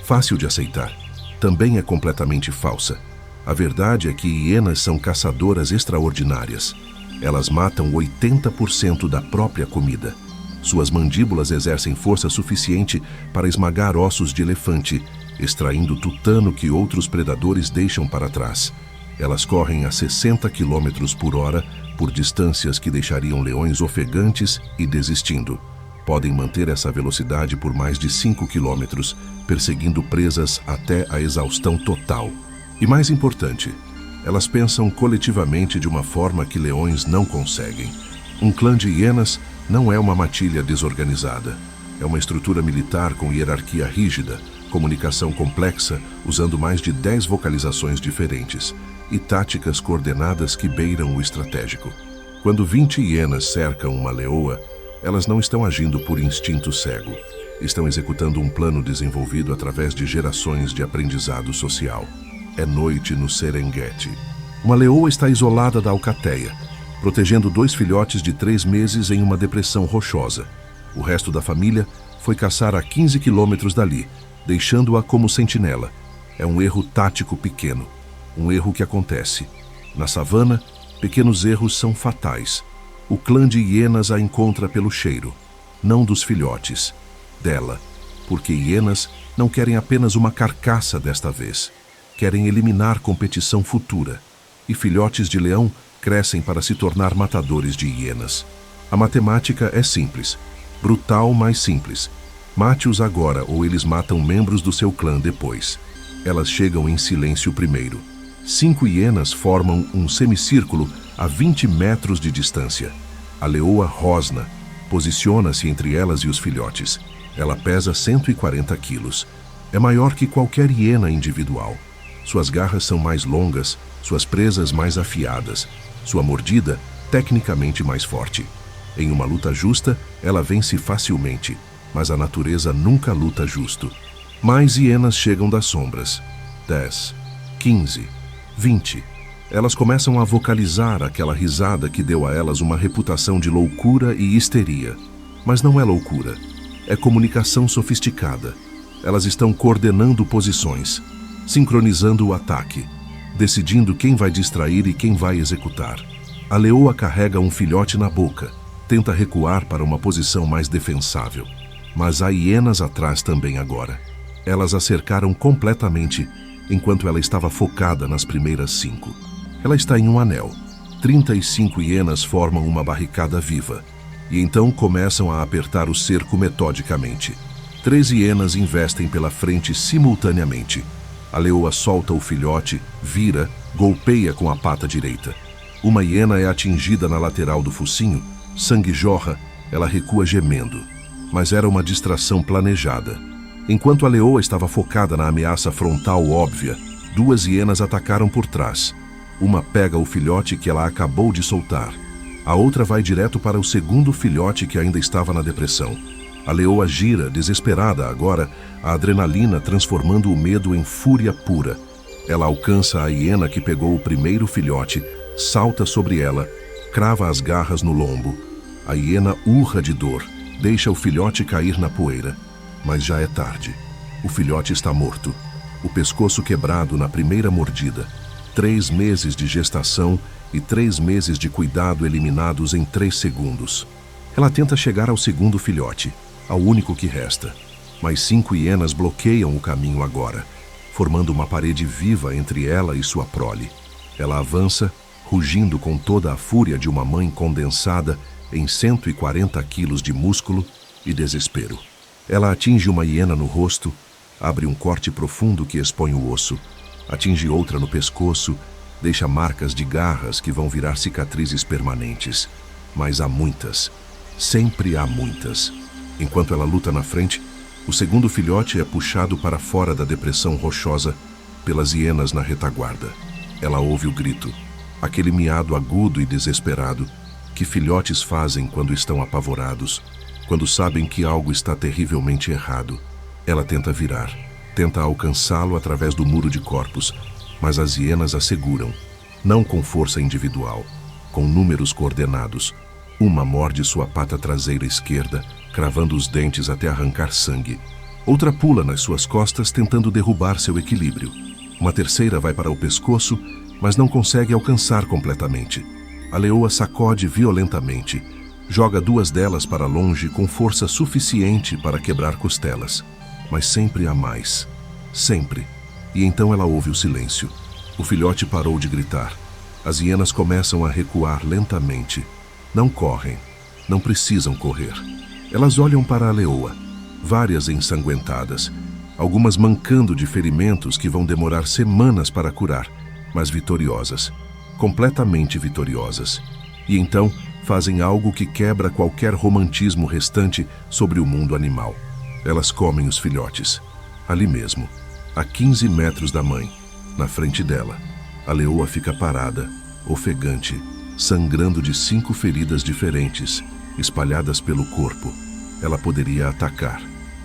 fácil de aceitar. Também é completamente falsa. A verdade é que hienas são caçadoras extraordinárias. Elas matam 80% da própria comida. Suas mandíbulas exercem força suficiente para esmagar ossos de elefante, extraindo tutano que outros predadores deixam para trás. Elas correm a 60 km por hora por distâncias que deixariam leões ofegantes e desistindo. Podem manter essa velocidade por mais de 5 km, perseguindo presas até a exaustão total. E mais importante, elas pensam coletivamente de uma forma que leões não conseguem. Um clã de hienas não é uma matilha desorganizada. É uma estrutura militar com hierarquia rígida, comunicação complexa, usando mais de 10 vocalizações diferentes, e táticas coordenadas que beiram o estratégico. Quando 20 hienas cercam uma leoa, elas não estão agindo por instinto cego. Estão executando um plano desenvolvido através de gerações de aprendizado social. É noite no Serengeti. Uma leoa está isolada da alcateia, protegendo 2 filhotes de 3 meses em uma depressão rochosa. O resto da família foi caçar a 15 quilômetros dali, deixando-a como sentinela. É um erro tático pequeno. Um erro que acontece. Na savana, pequenos erros são fatais. O clã de hienas a encontra pelo cheiro, não dos filhotes, dela, porque hienas não querem apenas uma carcaça desta vez. Querem eliminar competição futura. E filhotes de leão crescem para se tornar matadores de hienas. A matemática é simples, brutal, mas simples. Mate-os agora ou eles matam membros do seu clã depois. Elas chegam em silêncio primeiro. 5 hienas formam um semicírculo a 20 metros de distância. A leoa rosna, posiciona-se entre elas e os filhotes. Ela pesa 140 quilos. É maior que qualquer hiena individual. Suas garras são mais longas, suas presas mais afiadas, sua mordida tecnicamente mais forte. Em uma luta justa, ela vence facilmente, mas a natureza nunca luta justo. Mais hienas chegam das sombras. 10, 15, 20. Elas começam a vocalizar aquela risada que deu a elas uma reputação de loucura e histeria. Mas não é loucura, é comunicação sofisticada. Elas estão coordenando posições, sincronizando o ataque, decidindo quem vai distrair e quem vai executar. A leoa carrega um filhote na boca, tenta recuar para uma posição mais defensável. Mas há hienas atrás também agora. Elas a cercaram completamente, enquanto ela estava focada nas primeiras 5. Ela está em um anel. 35 hienas formam uma barricada viva, e então começam a apertar o cerco metodicamente. 13 hienas investem pela frente simultaneamente. A leoa solta o filhote, vira, golpeia com a pata direita. Uma hiena é atingida na lateral do focinho, sangue jorra, ela recua gemendo. Mas era uma distração planejada. Enquanto a leoa estava focada na ameaça frontal óbvia, 2 hienas atacaram por trás. Uma pega o filhote que ela acabou de soltar. A outra vai direto para o segundo filhote que ainda estava na depressão. A leoa gira, desesperada agora, a adrenalina transformando o medo em fúria pura. Ela alcança a hiena que pegou o primeiro filhote, salta sobre ela, crava as garras no lombo. A hiena urra de dor, deixa o filhote cair na poeira. Mas já é tarde. O filhote está morto. O pescoço quebrado na primeira mordida. 3 meses de gestação e 3 meses de cuidado eliminados em 3 segundos. Ela tenta chegar ao segundo filhote, ao único que resta. Mas 5 hienas bloqueiam o caminho agora, formando uma parede viva entre ela e sua prole. Ela avança, rugindo com toda a fúria de uma mãe condensada em 140 quilos de músculo e desespero. Ela atinge uma hiena no rosto, abre um corte profundo que expõe o osso, atinge outra no pescoço, deixa marcas de garras que vão virar cicatrizes permanentes. Mas há muitas, sempre há muitas. Enquanto ela luta na frente, o segundo filhote é puxado para fora da depressão rochosa pelas hienas na retaguarda. Ela ouve o grito, aquele miado agudo e desesperado que filhotes fazem quando estão apavorados, quando sabem que algo está terrivelmente errado. Ela tenta virar, tenta alcançá-lo através do muro de corpos, mas as hienas a seguram, não com força individual, com números coordenados. Uma morde sua pata traseira esquerda, cravando os dentes até arrancar sangue. Outra pula nas suas costas, tentando derrubar seu equilíbrio. Uma terceira vai para o pescoço, mas não consegue alcançar completamente. A leoa sacode violentamente, joga duas delas para longe com força suficiente para quebrar costelas. Mas sempre há mais. Sempre. E então ela ouve o silêncio. O filhote parou de gritar. As hienas começam a recuar lentamente. Não correm. Não precisam correr. Elas olham para a leoa, várias ensanguentadas, algumas mancando de ferimentos que vão demorar semanas para curar, mas vitoriosas, completamente vitoriosas. E então fazem algo que quebra qualquer romantismo restante sobre o mundo animal. Elas comem os filhotes, ali mesmo, a 15 metros da mãe, na frente dela. A leoa fica parada, ofegante, sangrando de 5 feridas diferentes, espalhadas pelo corpo. Ela poderia atacar.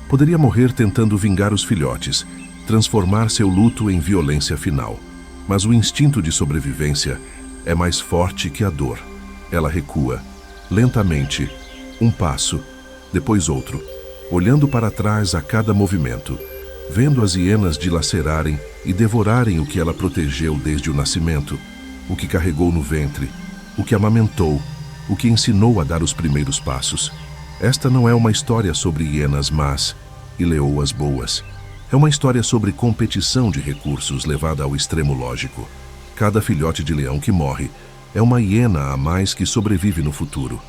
Poderia morrer tentando vingar os filhotes, transformar seu luto em violência final. Mas o instinto de sobrevivência é mais forte que a dor. Ela recua, lentamente, um passo, depois outro, olhando para trás a cada movimento, vendo as hienas dilacerarem e devorarem o que ela protegeu desde o nascimento, o que carregou no ventre, o que amamentou, o que ensinou a dar os primeiros passos. Esta não é uma história sobre hienas más e leoas boas. É uma história sobre competição de recursos levada ao extremo lógico. Cada filhote de leão que morre é uma hiena a mais que sobrevive no futuro.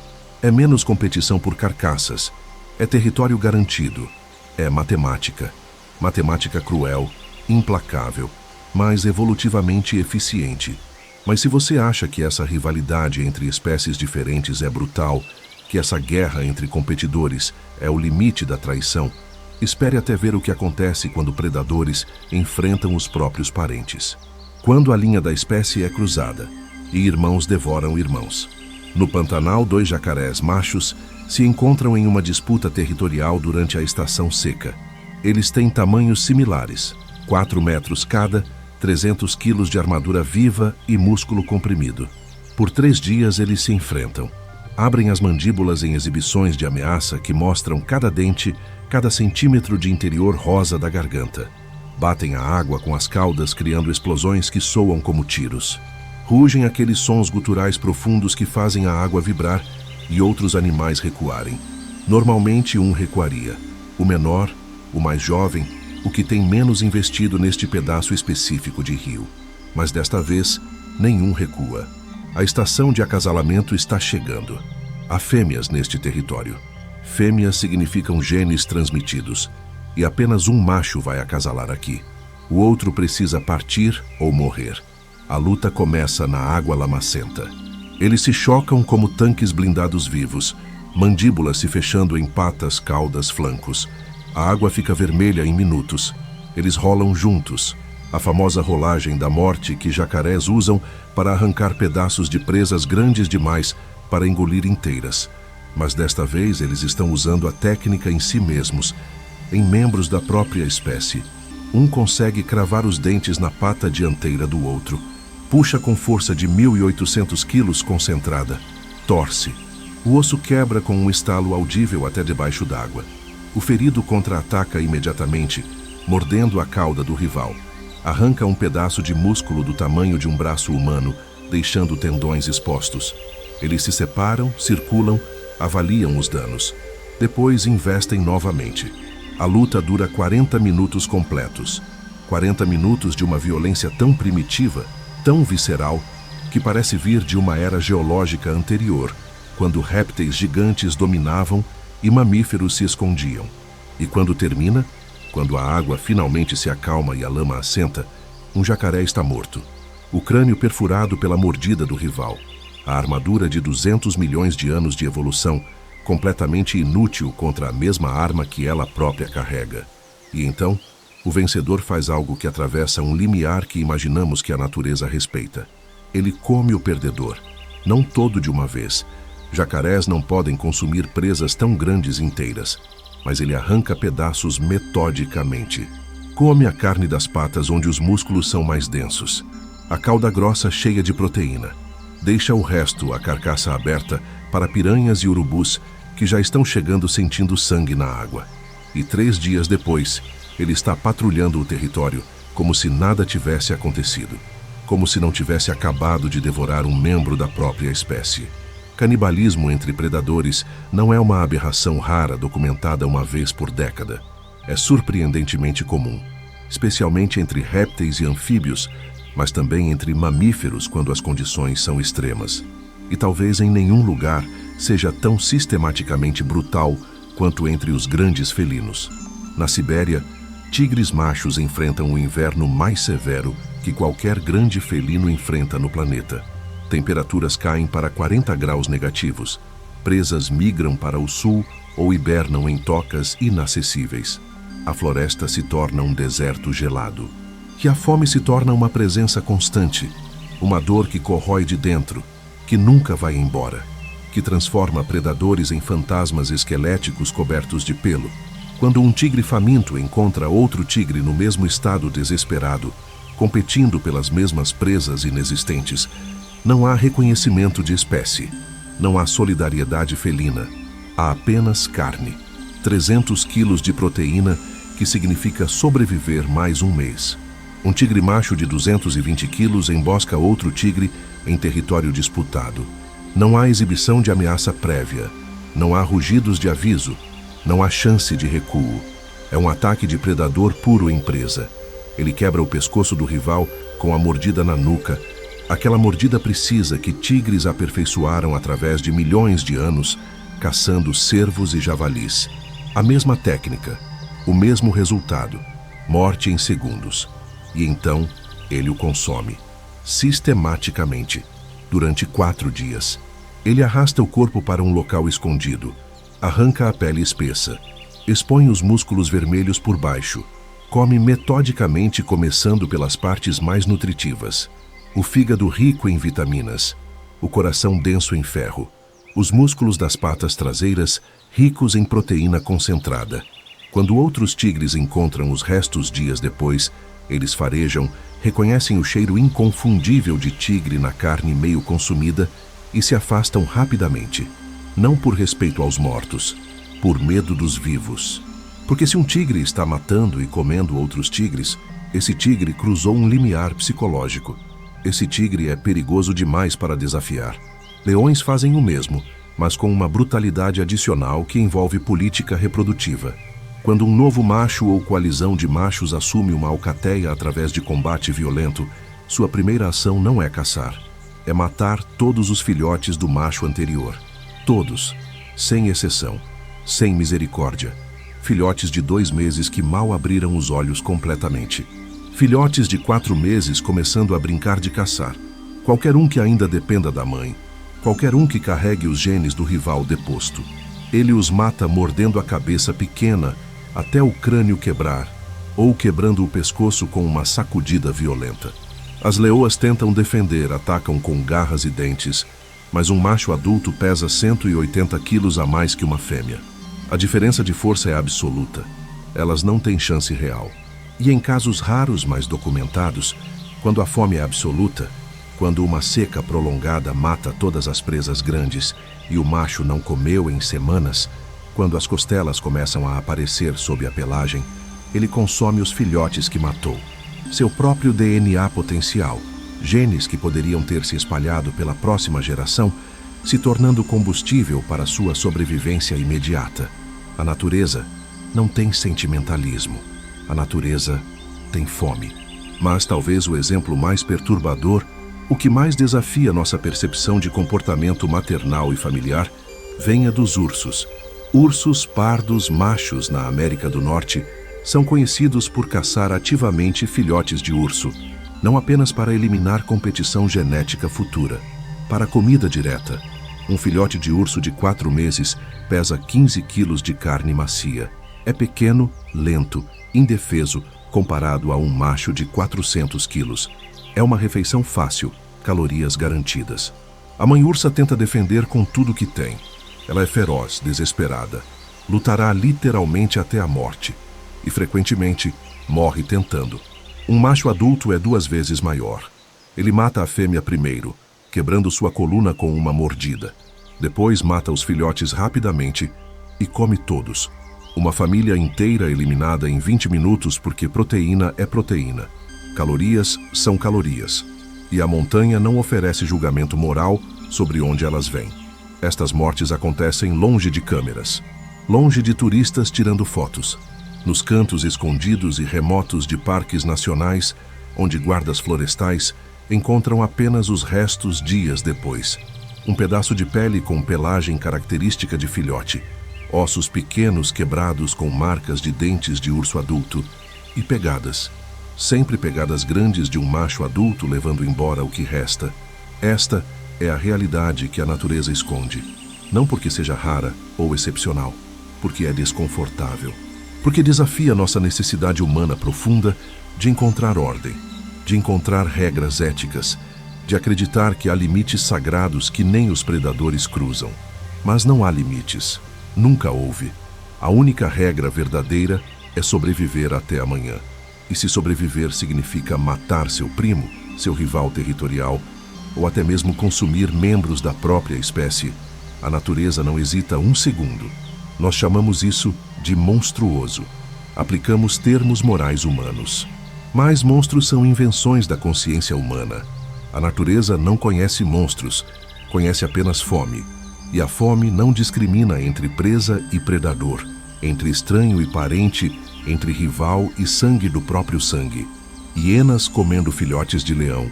É menos competição por carcaças. É território garantido. É matemática. Matemática cruel, implacável, mas evolutivamente eficiente. Mas se você acha que essa rivalidade entre espécies diferentes é brutal, que essa guerra entre competidores é o limite da traição, espere até ver o que acontece quando predadores enfrentam os próprios parentes. Quando a linha da espécie é cruzada e irmãos devoram irmãos. No Pantanal, 2 jacarés machos se encontram em uma disputa territorial durante a estação seca. Eles têm tamanhos similares, 4 metros cada, 300 quilos de armadura viva e músculo comprimido. Por 3 dias eles se enfrentam. Abrem as mandíbulas em exibições de ameaça que mostram cada dente, cada centímetro de interior rosa da garganta. Batem a água com as caudas, criando explosões que soam como tiros. Rugem aqueles sons guturais profundos que fazem a água vibrar e outros animais recuarem. Normalmente um recuaria. O menor, o mais jovem, o que tem menos investido neste pedaço específico de rio. Mas desta vez, nenhum recua. A estação de acasalamento está chegando. Há fêmeas neste território. Fêmeas significam genes transmitidos, e apenas um macho vai acasalar aqui. O outro precisa partir ou morrer. A luta começa na água lamacenta. Eles se chocam como tanques blindados vivos, mandíbulas se fechando em patas, caudas, flancos. A água fica vermelha em minutos. Eles rolam juntos, a famosa rolagem da morte que jacarés usam para arrancar pedaços de presas grandes demais para engolir inteiras. Mas desta vez eles estão usando a técnica em si mesmos, em membros da própria espécie. Um consegue cravar os dentes na pata dianteira do outro. Puxa com força de 1.800 quilos concentrada. Torce. O osso quebra com um estalo audível até debaixo d'água. O ferido contra-ataca imediatamente, mordendo a cauda do rival. Arranca um pedaço de músculo do tamanho de um braço humano, deixando tendões expostos. Eles se separam, circulam, avaliam os danos. Depois investem novamente. A luta dura 40 minutos completos. 40 minutos de uma violência tão primitiva tão visceral que parece vir de uma era geológica anterior, quando répteis gigantes dominavam e mamíferos se escondiam. E quando termina, quando a água finalmente se acalma e a lama assenta, um jacaré está morto. O crânio perfurado pela mordida do rival. A armadura de 200 milhões de anos de evolução, completamente inútil contra a mesma arma que ela própria carrega. E então, o vencedor faz algo que atravessa um limiar que imaginamos que a natureza respeita. Ele come o perdedor, não todo de uma vez. Jacarés não podem consumir presas tão grandes inteiras, mas ele arranca pedaços metodicamente. Come a carne das patas onde os músculos são mais densos. A cauda grossa cheia de proteína. Deixa o resto, a carcaça aberta, para piranhas e urubus que já estão chegando sentindo sangue na água. E 3 dias depois, ele está patrulhando o território como se nada tivesse acontecido. Como se não tivesse acabado de devorar um membro da própria espécie. Canibalismo entre predadores não é uma aberração rara documentada uma vez por década. É surpreendentemente comum, especialmente entre répteis e anfíbios, mas também entre mamíferos quando as condições são extremas. E talvez em nenhum lugar seja tão sistematicamente brutal quanto entre os grandes felinos. Na Sibéria, tigres machos enfrentam o inverno mais severo que qualquer grande felino enfrenta no planeta. Temperaturas caem para 40 graus negativos. Presas migram para o sul ou hibernam em tocas inacessíveis. A floresta se torna um deserto gelado. Que a fome se torna uma presença constante, uma dor que corrói de dentro, que nunca vai embora, que transforma predadores em fantasmas esqueléticos cobertos de pelo. Quando um tigre faminto encontra outro tigre no mesmo estado desesperado, competindo pelas mesmas presas inexistentes, não há reconhecimento de espécie, não há solidariedade felina, há apenas carne. 300 quilos de proteína, que significa sobreviver mais um mês. Um tigre macho de 220 quilos embosca outro tigre em território disputado. Não há exibição de ameaça prévia, não há rugidos de aviso, não há chance de recuo. É um ataque de predador puro em presa. Ele quebra o pescoço do rival com a mordida na nuca, aquela mordida precisa que tigres aperfeiçoaram através de milhões de anos, caçando cervos e javalis. A mesma técnica, o mesmo resultado, morte em segundos. E então, ele o consome, sistematicamente, durante 4 dias. Ele arrasta o corpo para um local escondido, arranca a pele espessa, expõe os músculos vermelhos por baixo, come metodicamente começando pelas partes mais nutritivas. O fígado rico em vitaminas, o coração denso em ferro, os músculos das patas traseiras ricos em proteína concentrada. Quando outros tigres encontram os restos dias depois, eles farejam, reconhecem o cheiro inconfundível de tigre na carne meio consumida e se afastam rapidamente. Não por respeito aos mortos, por medo dos vivos. Porque se um tigre está matando e comendo outros tigres, esse tigre cruzou um limiar psicológico. Esse tigre é perigoso demais para desafiar. Leões fazem o mesmo, mas com uma brutalidade adicional que envolve política reprodutiva. Quando um novo macho ou coalizão de machos assume uma alcateia através de combate violento, sua primeira ação não é caçar. É matar todos os filhotes do macho anterior. Todos, sem exceção, sem misericórdia. Filhotes de 2 meses que mal abriram os olhos completamente. Filhotes de 4 meses começando a brincar de caçar. Qualquer um que ainda dependa da mãe. Qualquer um que carregue os genes do rival deposto. Ele os mata mordendo a cabeça pequena até o crânio quebrar, ou quebrando o pescoço com uma sacudida violenta. As leoas tentam defender, atacam com garras e dentes, mas um macho adulto pesa 180 quilos a mais que uma fêmea. A diferença de força é absoluta. Elas não têm chance real. E em casos raros, mas documentados, quando a fome é absoluta, quando uma seca prolongada mata todas as presas grandes e o macho não comeu em semanas, quando as costelas começam a aparecer sob a pelagem, ele consome os filhotes que matou. Seu próprio DNA potencial, genes que poderiam ter se espalhado pela próxima geração, se tornando combustível para sua sobrevivência imediata. A natureza não tem sentimentalismo. A natureza tem fome. Mas talvez o exemplo mais perturbador O que mais desafia nossa percepção de comportamento maternal e familiar venha dos ursos. Ursos pardos machos na América do Norte são conhecidos por caçar ativamente filhotes de urso, não apenas para eliminar competição genética futura, para comida direta. Um filhote de urso de 4 meses pesa 15 quilos de carne macia. É pequeno, lento, indefeso, comparado a um macho de 400 quilos. É uma refeição fácil, calorias garantidas. A mãe ursa tenta defender com tudo que tem. Ela é feroz, desesperada. Lutará literalmente até a morte. E, frequentemente, morre tentando. Um macho adulto é 2 vezes maior. Ele mata a fêmea primeiro, quebrando sua coluna com uma mordida. Depois mata os filhotes rapidamente e come todos. Uma família inteira eliminada em 20 minutos porque proteína é proteína. Calorias são calorias. E a montanha não oferece julgamento moral sobre onde elas vêm. Estas mortes acontecem longe de câmeras, longe de turistas tirando fotos, nos cantos escondidos e remotos de parques nacionais, onde guardas florestais encontram apenas os restos dias depois. Um pedaço de pele com pelagem característica de filhote, ossos pequenos quebrados com marcas de dentes de urso adulto e pegadas, sempre pegadas grandes de um macho adulto levando embora o que resta. Esta é a realidade que a natureza esconde, não porque seja rara ou excepcional, porque é desconfortável, porque desafia nossa necessidade humana profunda de encontrar ordem, de encontrar regras éticas, de acreditar que há limites sagrados que nem os predadores cruzam. Mas não há limites. Nunca houve. A única regra verdadeira é sobreviver até amanhã. E se sobreviver significa matar seu primo, seu rival territorial, ou até mesmo consumir membros da própria espécie, a natureza não hesita um segundo. Nós chamamos isso de monstruoso. Aplicamos termos morais humanos. Mas monstros são invenções da consciência humana. A natureza não conhece monstros, conhece apenas fome. E a fome não discrimina entre presa e predador, entre estranho e parente, entre rival e sangue do próprio sangue. Hienas comendo filhotes de leão,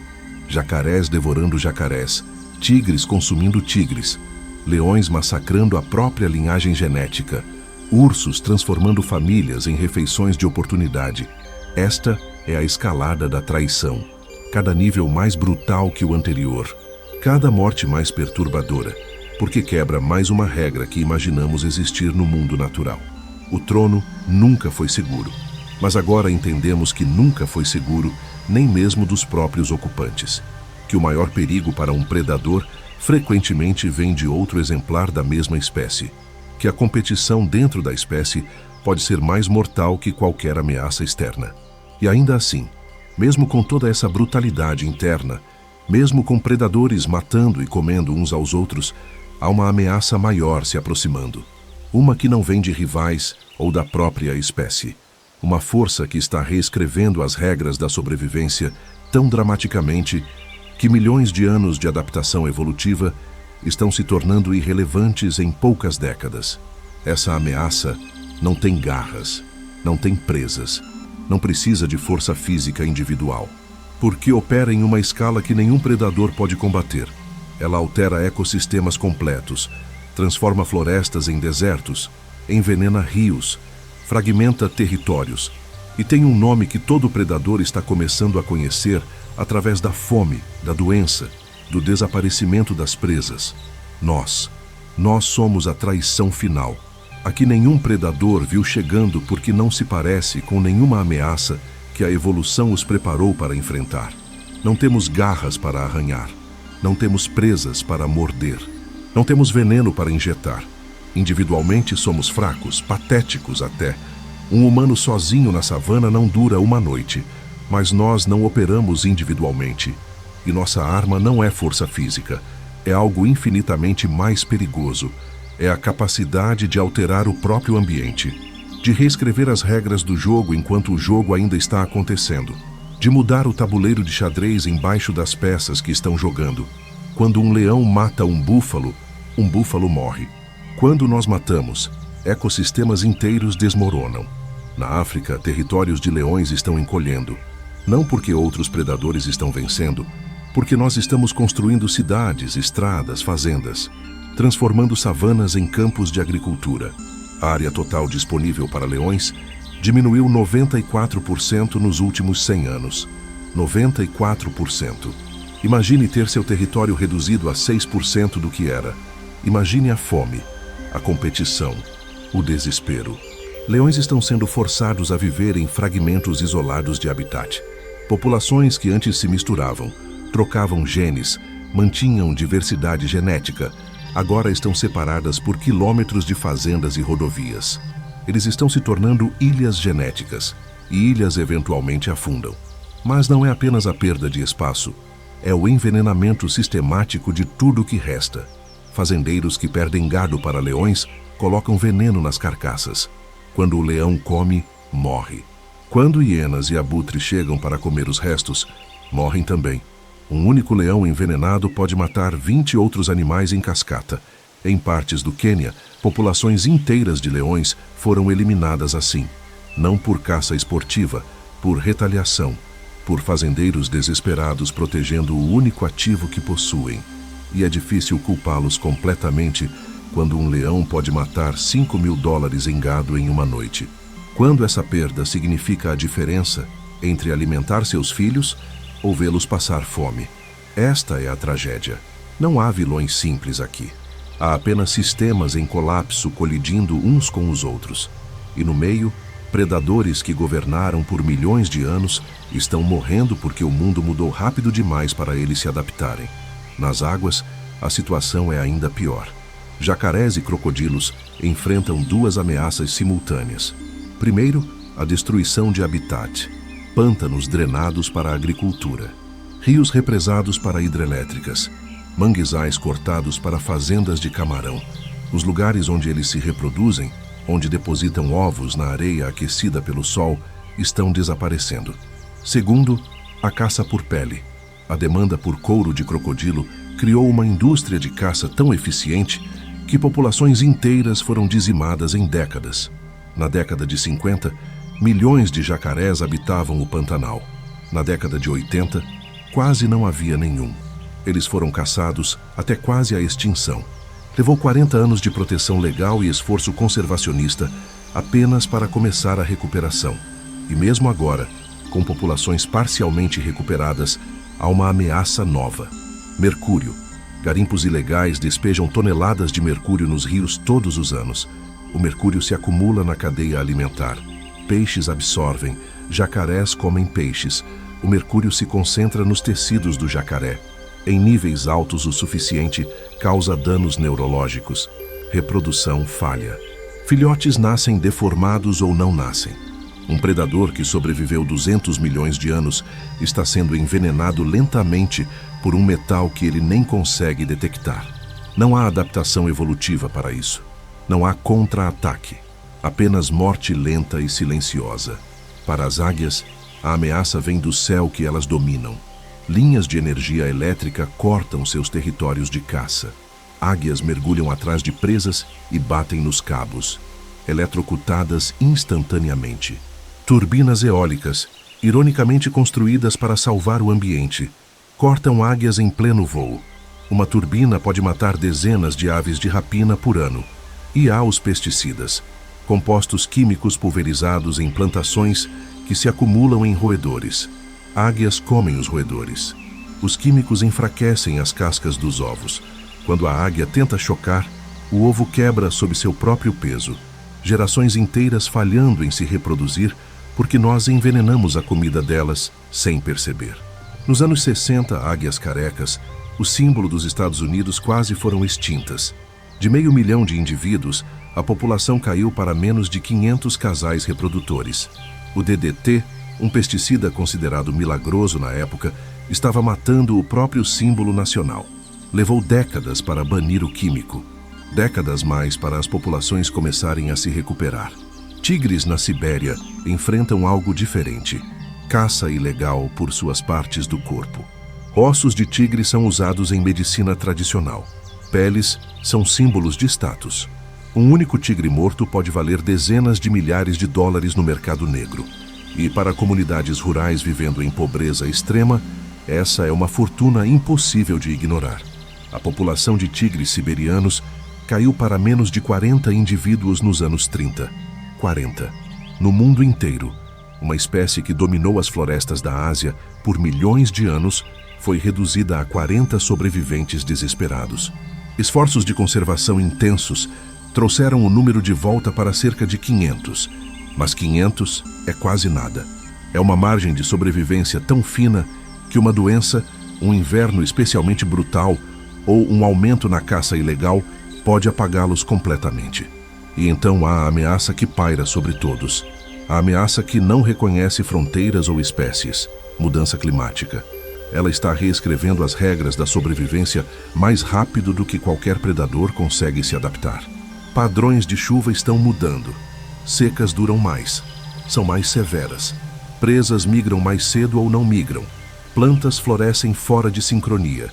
jacarés devorando jacarés, tigres consumindo tigres, leões massacrando a própria linhagem genética, ursos transformando famílias em refeições de oportunidade. Esta é a escalada da traição. Cada nível mais brutal que o anterior, cada morte mais perturbadora, porque quebra mais uma regra que imaginamos existir no mundo natural. O trono nunca foi seguro, mas agora entendemos que nunca foi seguro nem mesmo dos próprios ocupantes, que o maior perigo para um predador frequentemente vem de outro exemplar da mesma espécie, que a competição dentro da espécie pode ser mais mortal que qualquer ameaça externa. E ainda assim, mesmo com toda essa brutalidade interna, mesmo com predadores matando e comendo uns aos outros, há uma ameaça maior se aproximando. Uma que não vem de rivais ou da própria espécie. Uma força que está reescrevendo as regras da sobrevivência tão dramaticamente que milhões de anos de adaptação evolutiva estão se tornando irrelevantes em poucas décadas. Essa ameaça não tem garras, não tem presas, não precisa de força física individual, porque opera em uma escala que nenhum predador pode combater. Ela altera ecossistemas completos, transforma florestas em desertos, envenena rios, fragmenta territórios e tem um nome que todo predador está começando a conhecer através da fome, da doença, do desaparecimento das presas. Nós somos a traição final, a que nenhum predador viu chegando porque não se parece com nenhuma ameaça que a evolução os preparou para enfrentar. Não temos garras para arranhar, não temos presas para morder, não temos veneno para injetar. Individualmente somos fracos, patéticos até. Um humano sozinho na savana não dura uma noite, mas nós não operamos individualmente. E nossa arma não é força física, é algo infinitamente mais perigoso. É a capacidade de alterar o próprio ambiente, de reescrever as regras do jogo enquanto o jogo ainda está acontecendo, de mudar o tabuleiro de xadrez embaixo das peças que estão jogando. Quando um leão mata um búfalo morre. Quando nós matamos, ecossistemas inteiros desmoronam. Na África, territórios de leões estão encolhendo, não porque outros predadores estão vencendo, Porque nós estamos construindo cidades, estradas, fazendas, transformando savanas em campos de agricultura. A área total disponível para leões diminuiu 94% nos últimos 100 anos. 94%. Imagine ter seu território reduzido a 6% do que era. Imagine a fome, a competição, o desespero. Leões estão sendo forçados a viver em fragmentos isolados de habitat. Populações que antes se misturavam, trocavam genes, mantinham diversidade genética, agora estão separadas por quilômetros de fazendas e rodovias. Eles estão se tornando ilhas genéticas, e ilhas eventualmente afundam. Mas não é apenas a perda de espaço, é o envenenamento sistemático de tudo que resta. Fazendeiros que perdem gado para leões colocam veneno nas carcaças. Quando o leão come, morre. Quando hienas e abutres chegam para comer os restos, morrem também. Um único leão envenenado pode matar 20 outros animais em cascata. Em partes do Quênia, populações inteiras de leões foram eliminadas assim. Não por caça esportiva, por retaliação, por fazendeiros desesperados protegendo o único ativo que possuem. E é difícil culpá-los completamente quando um leão pode matar $5.000 em gado em uma noite. Quando essa perda significa a diferença entre alimentar seus filhos ou vê-los passar fome. Esta é a tragédia. Não há vilões simples aqui. Há apenas sistemas em colapso colidindo uns com os outros. E no meio, predadores que governaram por milhões de anos estão morrendo porque o mundo mudou rápido demais para eles se adaptarem. Nas águas, a situação é ainda pior. Jacarés e crocodilos enfrentam duas ameaças simultâneas. Primeiro, a destruição de habitat. Pântanos drenados para a agricultura. Rios represados para hidrelétricas. Manguezais cortados para fazendas de camarão. Os lugares onde eles se reproduzem, onde depositam ovos na areia aquecida pelo sol, estão desaparecendo. Segundo, a caça por pele. A demanda por couro de crocodilo criou uma indústria de caça tão eficiente que populações inteiras foram dizimadas em décadas. Na década de 50, milhões de jacarés habitavam o Pantanal. Na década de 80, quase não havia nenhum. Eles foram caçados até quase a extinção. Levou 40 anos de proteção legal e esforço conservacionista apenas para começar a recuperação. E mesmo agora, com populações parcialmente recuperadas, há uma ameaça nova. Mercúrio. Garimpos ilegais despejam toneladas de mercúrio nos rios todos os anos. O mercúrio se acumula na cadeia alimentar. Peixes absorvem, jacarés comem peixes. O mercúrio se concentra nos tecidos do jacaré. Em níveis altos o suficiente, causa danos neurológicos. Reprodução falha. Filhotes nascem deformados ou não nascem. Um predador que sobreviveu 200 milhões de anos está sendo envenenado lentamente por um metal que ele nem consegue detectar. Não há adaptação evolutiva para isso. Não há contra-ataque. Apenas morte lenta e silenciosa. Para as águias, a ameaça vem do céu que elas dominam. Linhas de energia elétrica cortam seus territórios de caça. Águias mergulham atrás de presas e batem nos cabos, eletrocutadas instantaneamente. Turbinas eólicas, ironicamente construídas para salvar o ambiente, cortam águias em pleno voo. Uma turbina pode matar dezenas de aves de rapina por ano. E há os pesticidas, compostos químicos pulverizados em plantações que se acumulam em roedores. Águias comem os roedores. Os químicos enfraquecem as cascas dos ovos. Quando a águia tenta chocar, o ovo quebra sob seu próprio peso. Gerações inteiras falhando em se reproduzir porque nós envenenamos a comida delas sem perceber. Nos anos 60, águias carecas, o símbolo dos Estados Unidos, quase foram extintas. De 500 mil de indivíduos, a população caiu para menos de 500 casais reprodutores. O DDT, um pesticida considerado milagroso na época, estava matando o próprio símbolo nacional. Levou décadas para banir o químico. Décadas mais para as populações começarem a se recuperar. Tigres na Sibéria enfrentam algo diferente. Caça ilegal por suas partes do corpo. Ossos de tigre são usados em medicina tradicional. Peles são símbolos de status. Um único tigre morto pode valer dezenas de milhares de dólares no mercado negro. E para comunidades rurais vivendo em pobreza extrema, Essa é uma fortuna impossível de ignorar. A população de tigres siberianos caiu para menos de 40 indivíduos nos anos 30. 40. No mundo inteiro, uma espécie que dominou as florestas da Ásia por milhões de anos foi reduzida a 40 sobreviventes desesperados. Esforços de conservação intensos trouxeram o número de volta para cerca de 500, mas 500 é quase nada. É uma margem de sobrevivência tão fina que uma doença, um inverno especialmente brutal ou um aumento na caça ilegal pode apagá-los completamente. E então há a ameaça que paira sobre todos. A ameaça que não reconhece fronteiras ou espécies, mudança climática. Ela está reescrevendo as regras da sobrevivência mais rápido do que qualquer predador consegue se adaptar. Padrões de chuva estão mudando. Secas duram mais, são mais severas. Presas migram mais cedo ou não migram. Plantas florescem fora de sincronia.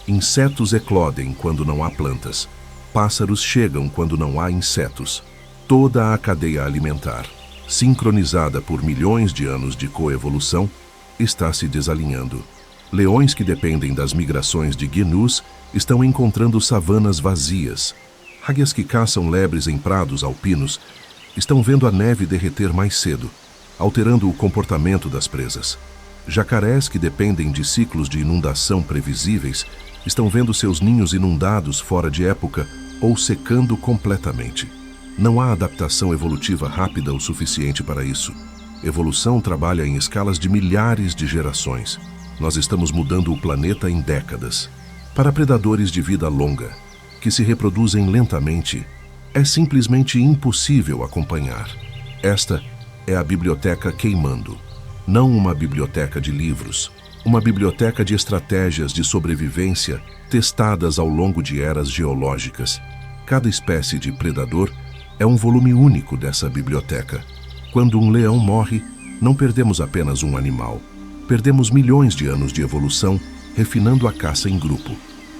Insetos eclodem quando não há plantas. Pássaros chegam quando não há insetos. Toda a cadeia alimentar, sincronizada por milhões de anos de coevolução, está se desalinhando. Leões que dependem das migrações de gnus estão encontrando savanas vazias. Águias que caçam lebres em prados alpinos estão vendo a neve derreter mais cedo, alterando o comportamento das presas. Jacarés que dependem de ciclos de inundação previsíveis estão vendo seus ninhos inundados fora de época ou secando completamente. Não há adaptação evolutiva rápida o suficiente para isso. Evolução trabalha em escalas de milhares de gerações. Nós estamos mudando o planeta em décadas. Para predadores de vida longa, que se reproduzem lentamente, é simplesmente impossível acompanhar. Esta é a biblioteca queimando. Não uma biblioteca de livros, uma biblioteca de estratégias de sobrevivência testadas ao longo de eras geológicas. Cada espécie de predador é um volume único dessa biblioteca. Quando um leão morre, não perdemos apenas um animal. Perdemos milhões de anos de evolução refinando a caça em grupo.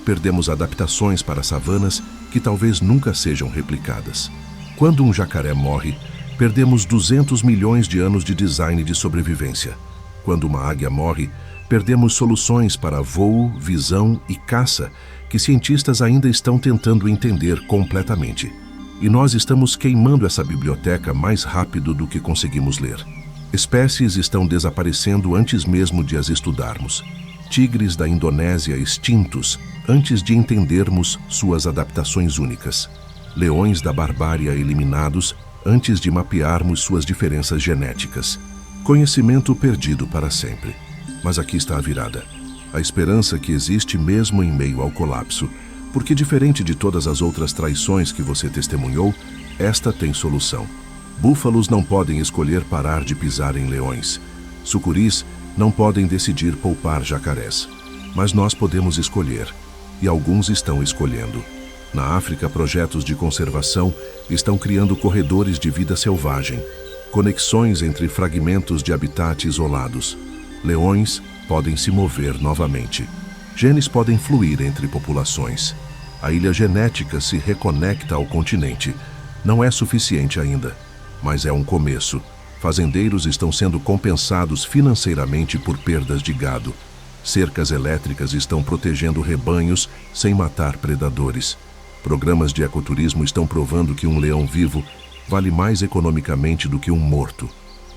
Perdemos adaptações para savanas que talvez nunca sejam replicadas. Quando um jacaré morre, perdemos 200 milhões de anos de design de sobrevivência. Quando uma águia morre, perdemos soluções para voo, visão e caça que cientistas ainda estão tentando entender completamente. E nós estamos queimando essa biblioteca mais rápido do que conseguimos ler. Espécies estão desaparecendo antes mesmo de as estudarmos. Tigres da Indonésia extintos antes de entendermos suas adaptações únicas. Leões da barbárie eliminados antes de mapearmos suas diferenças genéticas. Conhecimento perdido para sempre. Mas aqui está a virada. A esperança que existe mesmo em meio ao colapso. Porque diferente de todas as outras traições que você testemunhou, esta tem solução. Búfalos não podem escolher parar de pisar em leões. Sucuris não podem decidir poupar jacarés. Mas nós podemos escolher, e alguns estão escolhendo. Na África, projetos de conservação estão criando corredores de vida selvagem, conexões entre fragmentos de habitat isolados. Leões podem se mover novamente. Genes podem fluir entre populações. A ilha genética se reconecta ao continente. Não é suficiente ainda, mas é um começo. Fazendeiros estão sendo compensados financeiramente por perdas de gado. Cercas elétricas estão protegendo rebanhos sem matar predadores. Programas de ecoturismo estão provando que um leão vivo vale mais economicamente do que um morto.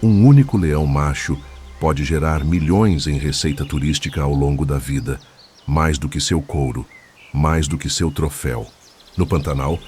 Um único leão macho pode gerar milhões em receita turística ao longo da vida. Mais do que seu couro, mais do que seu troféu. No Pantanal,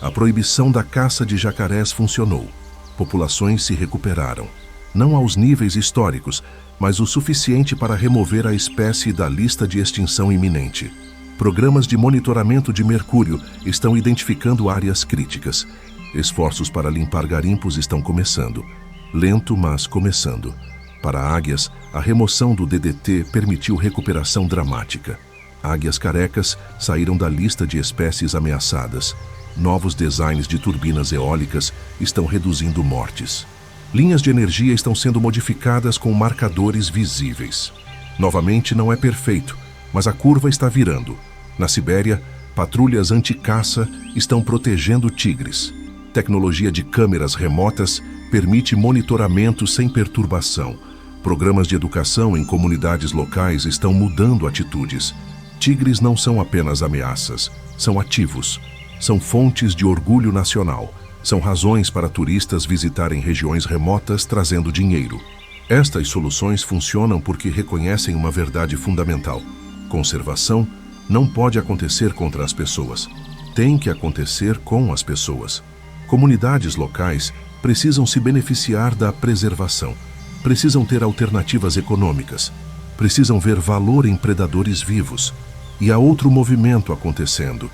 a proibição da caça de jacarés funcionou. Populações se recuperaram. Não aos níveis históricos, mas o suficiente para remover a espécie da lista de extinção iminente. Programas de monitoramento de mercúrio estão identificando áreas críticas. Esforços para limpar garimpos estão começando. Lento, mas começando. Para águias, a remoção do DDT permitiu recuperação dramática. Águias carecas saíram da lista de espécies ameaçadas. Novos designs de turbinas eólicas estão reduzindo mortes. Linhas de energia estão sendo modificadas com marcadores visíveis. Novamente, não é perfeito, mas a curva está virando. Na Sibéria, patrulhas anti-caça estão protegendo tigres. Tecnologia de câmeras remotas permite monitoramento sem perturbação. Programas de educação em comunidades locais estão mudando atitudes. Tigres não são apenas ameaças, são ativos. São fontes de orgulho nacional. São razões para turistas visitarem regiões remotas trazendo dinheiro. Estas soluções funcionam porque reconhecem uma verdade fundamental. Conservação não pode acontecer contra as pessoas. Tem que acontecer com as pessoas. Comunidades locais precisam se beneficiar da preservação. Precisam ter alternativas econômicas. Precisam ver valor em predadores vivos. E há outro movimento acontecendo.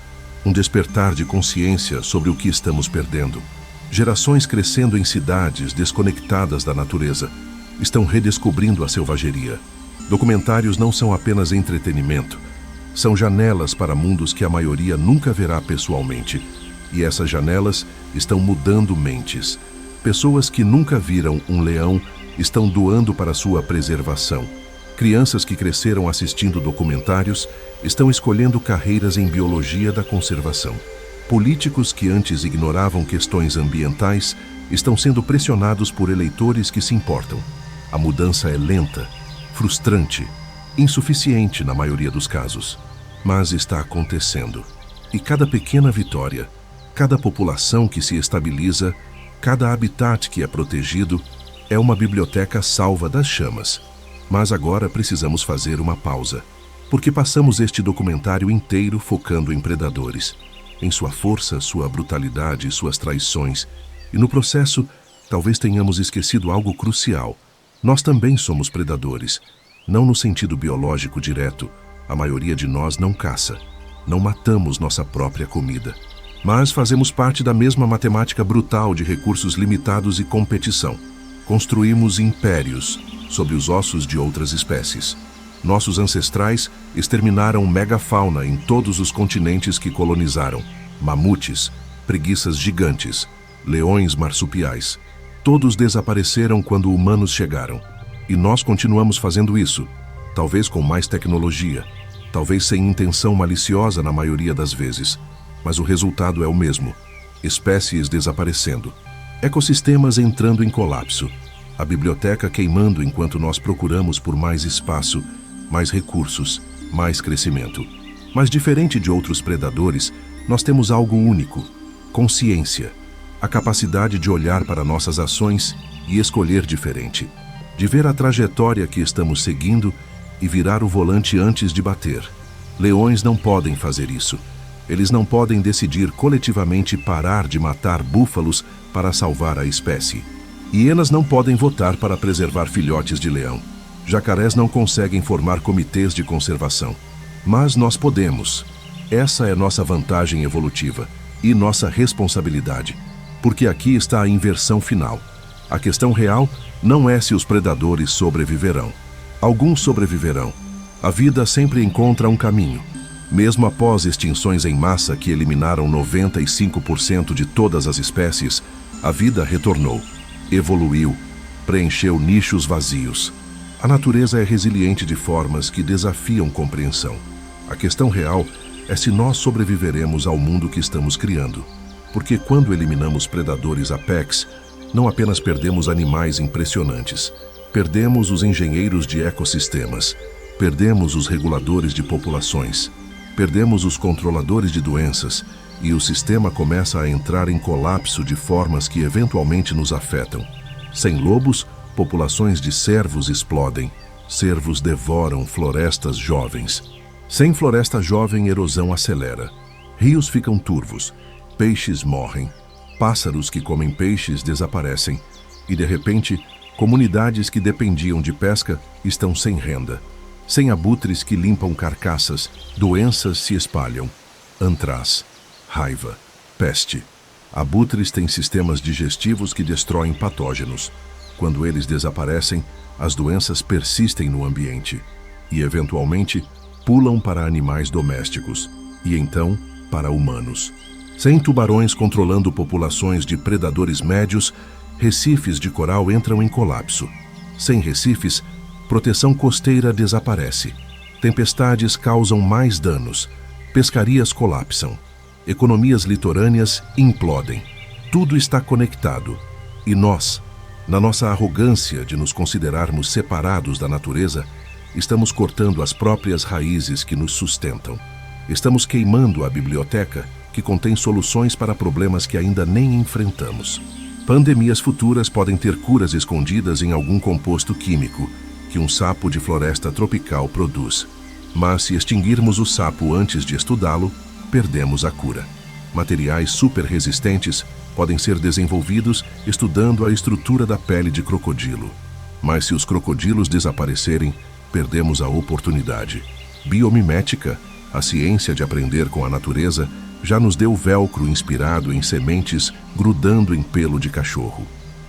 Um despertar de consciência sobre o que estamos perdendo. Gerações crescendo em cidades desconectadas da natureza estão redescobrindo a selvageria. Documentários não são apenas entretenimento. São janelas para mundos que a maioria nunca verá pessoalmente. E essas janelas estão mudando mentes. Pessoas que nunca viram um leão estão doando para sua preservação. Crianças que cresceram assistindo documentários estão escolhendo carreiras em biologia da conservação. Políticos que antes ignoravam questões ambientais estão sendo pressionados por eleitores que se importam. A mudança é lenta, frustrante, insuficiente na maioria dos casos, mas está acontecendo. E cada pequena vitória, cada população que se estabiliza, cada habitat que é protegido, é uma biblioteca salva das chamas. Mas agora precisamos fazer uma pausa, porque passamos este documentário inteiro focando em predadores, em sua força, sua brutalidade e suas traições. E no processo, talvez tenhamos esquecido algo crucial. Nós também somos predadores, não no sentido biológico direto. A maioria de nós não caça, não matamos nossa própria comida. Mas fazemos parte da mesma matemática brutal de recursos limitados e competição. Construímos impérios sobre os ossos de outras espécies. Nossos ancestrais exterminaram megafauna em todos os continentes que colonizaram. Mamutes, preguiças gigantes, leões marsupiais. Todos desapareceram quando humanos chegaram. E nós continuamos fazendo isso, talvez com mais tecnologia, talvez sem intenção maliciosa na maioria das vezes. Mas o resultado é o mesmo: espécies desaparecendo, ecossistemas entrando em colapso, a biblioteca queimando enquanto nós procuramos por mais espaço, mais recursos, mais crescimento. Mas diferente de outros predadores, nós temos algo único: consciência, a capacidade de olhar para nossas ações e escolher diferente, de ver a trajetória que estamos seguindo e virar o volante antes de bater. Leões não podem fazer isso. Eles não podem decidir coletivamente parar de matar búfalos para salvar a espécie. Hienas não podem votar para preservar filhotes de leão. Jacarés não conseguem formar comitês de conservação. Mas nós podemos. Essa é nossa vantagem evolutiva e nossa responsabilidade. Porque aqui está a inversão final. A questão real não é se os predadores sobreviverão. Alguns sobreviverão. A vida sempre encontra um caminho. Mesmo após extinções em massa que eliminaram 95% de todas as espécies, a vida retornou, evoluiu, preencheu nichos vazios. A natureza é resiliente de formas que desafiam compreensão. A questão real é se nós sobreviveremos ao mundo que estamos criando. Porque quando eliminamos predadores apex, não apenas perdemos animais impressionantes, perdemos os engenheiros de ecossistemas, perdemos os reguladores de populações, perdemos os controladores de doenças e o sistema começa a entrar em colapso de formas que eventualmente nos afetam. Sem lobos, populações de cervos explodem. Cervos devoram florestas jovens. Sem floresta jovem, erosão acelera. Rios ficam turvos. Peixes morrem. Pássaros que comem peixes desaparecem. E, de repente, comunidades que dependiam de pesca estão sem renda. Sem abutres que limpam carcaças, doenças se espalham. Antraz, raiva, peste. Abutres têm sistemas digestivos que destroem patógenos. Quando eles desaparecem, as doenças persistem no ambiente e, eventualmente, pulam para animais domésticos e, então, para humanos. Sem tubarões controlando populações de predadores médios, recifes de coral entram em colapso. Sem recifes, proteção costeira desaparece. Tempestades causam mais danos. Pescarias colapsam. Economias litorâneas implodem. Tudo está conectado. E nós Na nossa arrogância de nos considerarmos separados da natureza, estamos cortando as próprias raízes que nos sustentam. Estamos queimando a biblioteca, que contém soluções para problemas que ainda nem enfrentamos. Pandemias futuras podem ter curas escondidas em algum composto químico que um sapo de floresta tropical produz. Mas se extinguirmos o sapo antes de estudá-lo, perdemos a cura. Materiais super resistentes podem ser desenvolvidos estudando a estrutura da pele de crocodilo. Mas se os crocodilos desaparecerem, perdemos a oportunidade. Biomimética, a ciência de aprender com a natureza, já nos deu velcro inspirado em sementes grudando em pelo de cachorro.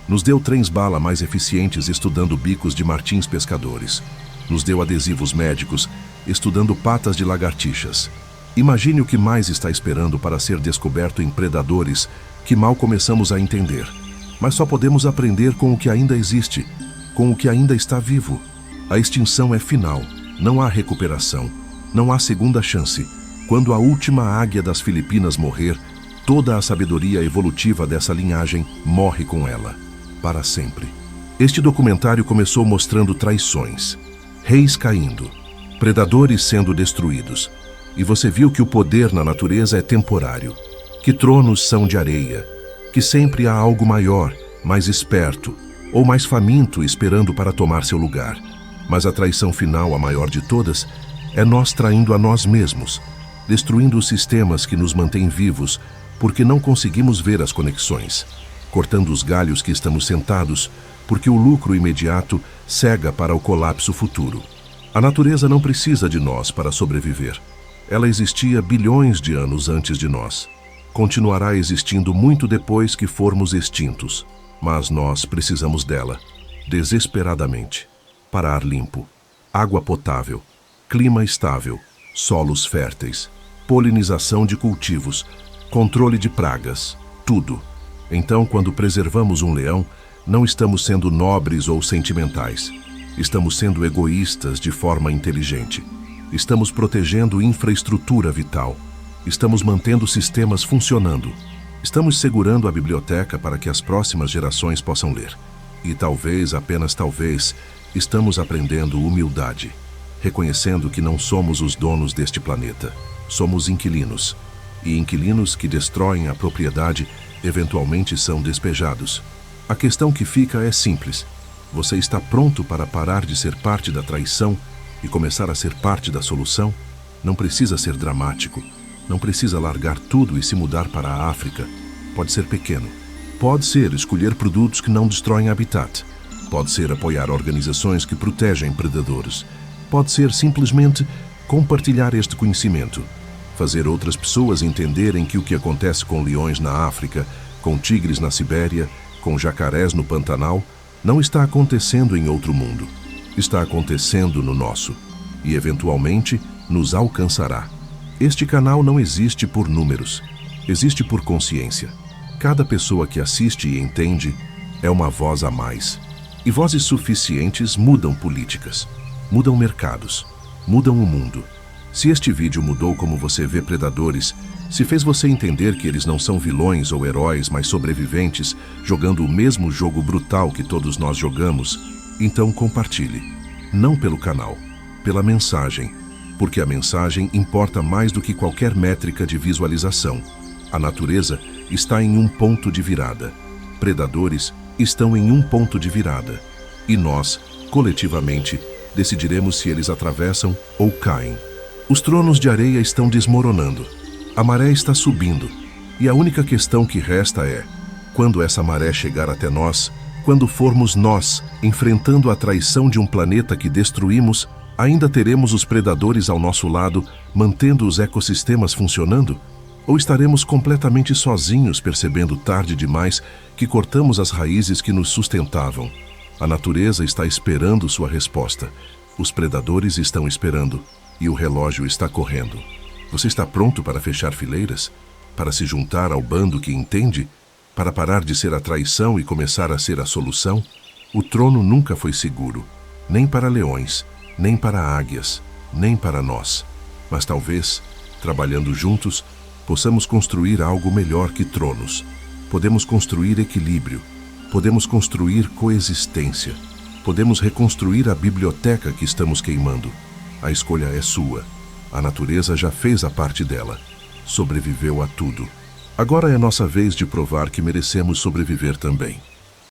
Nos deu trens-bala mais eficientes estudando bicos de martins pescadores. Nos deu adesivos médicos estudando patas de lagartixas. Imagine o que mais está esperando para ser descoberto em predadores que mal começamos a entender. Mas só podemos aprender com o que ainda existe, com o que ainda está vivo. A extinção é final, não há recuperação, não há segunda chance. Quando a última águia das Filipinas morrer, toda a sabedoria evolutiva dessa linhagem morre com ela, para sempre. Este documentário começou mostrando traições, reis caindo, predadores sendo destruídos, e você viu que o poder na natureza é temporário, que tronos são de areia, que sempre há algo maior, mais esperto, ou mais faminto esperando para tomar seu lugar. Mas a traição final, a maior de todas, é nós traindo a nós mesmos, destruindo os sistemas que nos mantêm vivos, porque não conseguimos ver as conexões, cortando os galhos que estamos sentados, porque o lucro imediato cega para o colapso futuro. A natureza não precisa de nós para sobreviver. Ela existia bilhões de anos antes de nós. Continuará existindo muito depois que formos extintos, mas nós precisamos dela, desesperadamente, para ar limpo, água potável, clima estável, solos férteis, polinização de cultivos, controle de pragas, tudo. Então, quando preservamos um leão, não estamos sendo nobres ou sentimentais. Estamos sendo egoístas de forma inteligente. Estamos protegendo infraestrutura vital. Estamos mantendo sistemas funcionando. Estamos segurando a biblioteca para que as próximas gerações possam ler. E talvez, apenas talvez, estamos aprendendo humildade, reconhecendo que não somos os donos deste planeta. Somos inquilinos. E inquilinos que destroem a propriedade eventualmente são despejados. A questão que fica é simples. Você está pronto para parar de ser parte da traição e começar a ser parte da solução? Não precisa ser dramático. Não precisa largar tudo e se mudar para a África. Pode ser pequeno. Pode ser escolher produtos que não destroem habitat. Pode ser apoiar organizações que protegem predadores. Pode ser simplesmente compartilhar este conhecimento. Fazer outras pessoas entenderem que o que acontece com leões na África, com tigres na Sibéria, com jacarés no Pantanal, não está acontecendo em outro mundo. Está acontecendo no nosso. E, eventualmente, nos alcançará. Este canal não existe por números. Existe por consciência. Cada pessoa que assiste e entende é uma voz a mais. E vozes suficientes mudam políticas, mudam mercados, mudam o mundo. Se este vídeo mudou como você vê predadores, se fez você entender que eles não são vilões ou heróis, mas sobreviventes, jogando o mesmo jogo brutal que todos nós jogamos, então compartilhe. Não pelo canal, pela mensagem, porque a mensagem importa mais do que qualquer métrica de visualização. A natureza está em um ponto de virada. Predadores estão em um ponto de virada. E nós, coletivamente, decidiremos se eles atravessam ou caem. Os tronos de areia estão desmoronando. A maré está subindo. E a única questão que resta é, quando essa maré chegar até nós, quando formos nós enfrentando a traição de um planeta que destruímos, ainda teremos os predadores ao nosso lado, mantendo os ecossistemas funcionando? Ou estaremos completamente sozinhos, percebendo tarde demais que cortamos as raízes que nos sustentavam? A natureza está esperando sua resposta. Os predadores estão esperando. E o relógio está correndo. Você está pronto para fechar fileiras? Para se juntar ao bando que entende? Para parar de ser a traição e começar a ser a solução? O trono nunca foi seguro. Nem para leões, nem para águias, nem para nós. Mas talvez, trabalhando juntos, possamos construir algo melhor que tronos. Podemos construir equilíbrio. Podemos construir coexistência. Podemos reconstruir a biblioteca que estamos queimando. A escolha é sua. A natureza já fez a parte dela. Sobreviveu a tudo. Agora é nossa vez de provar que merecemos sobreviver também.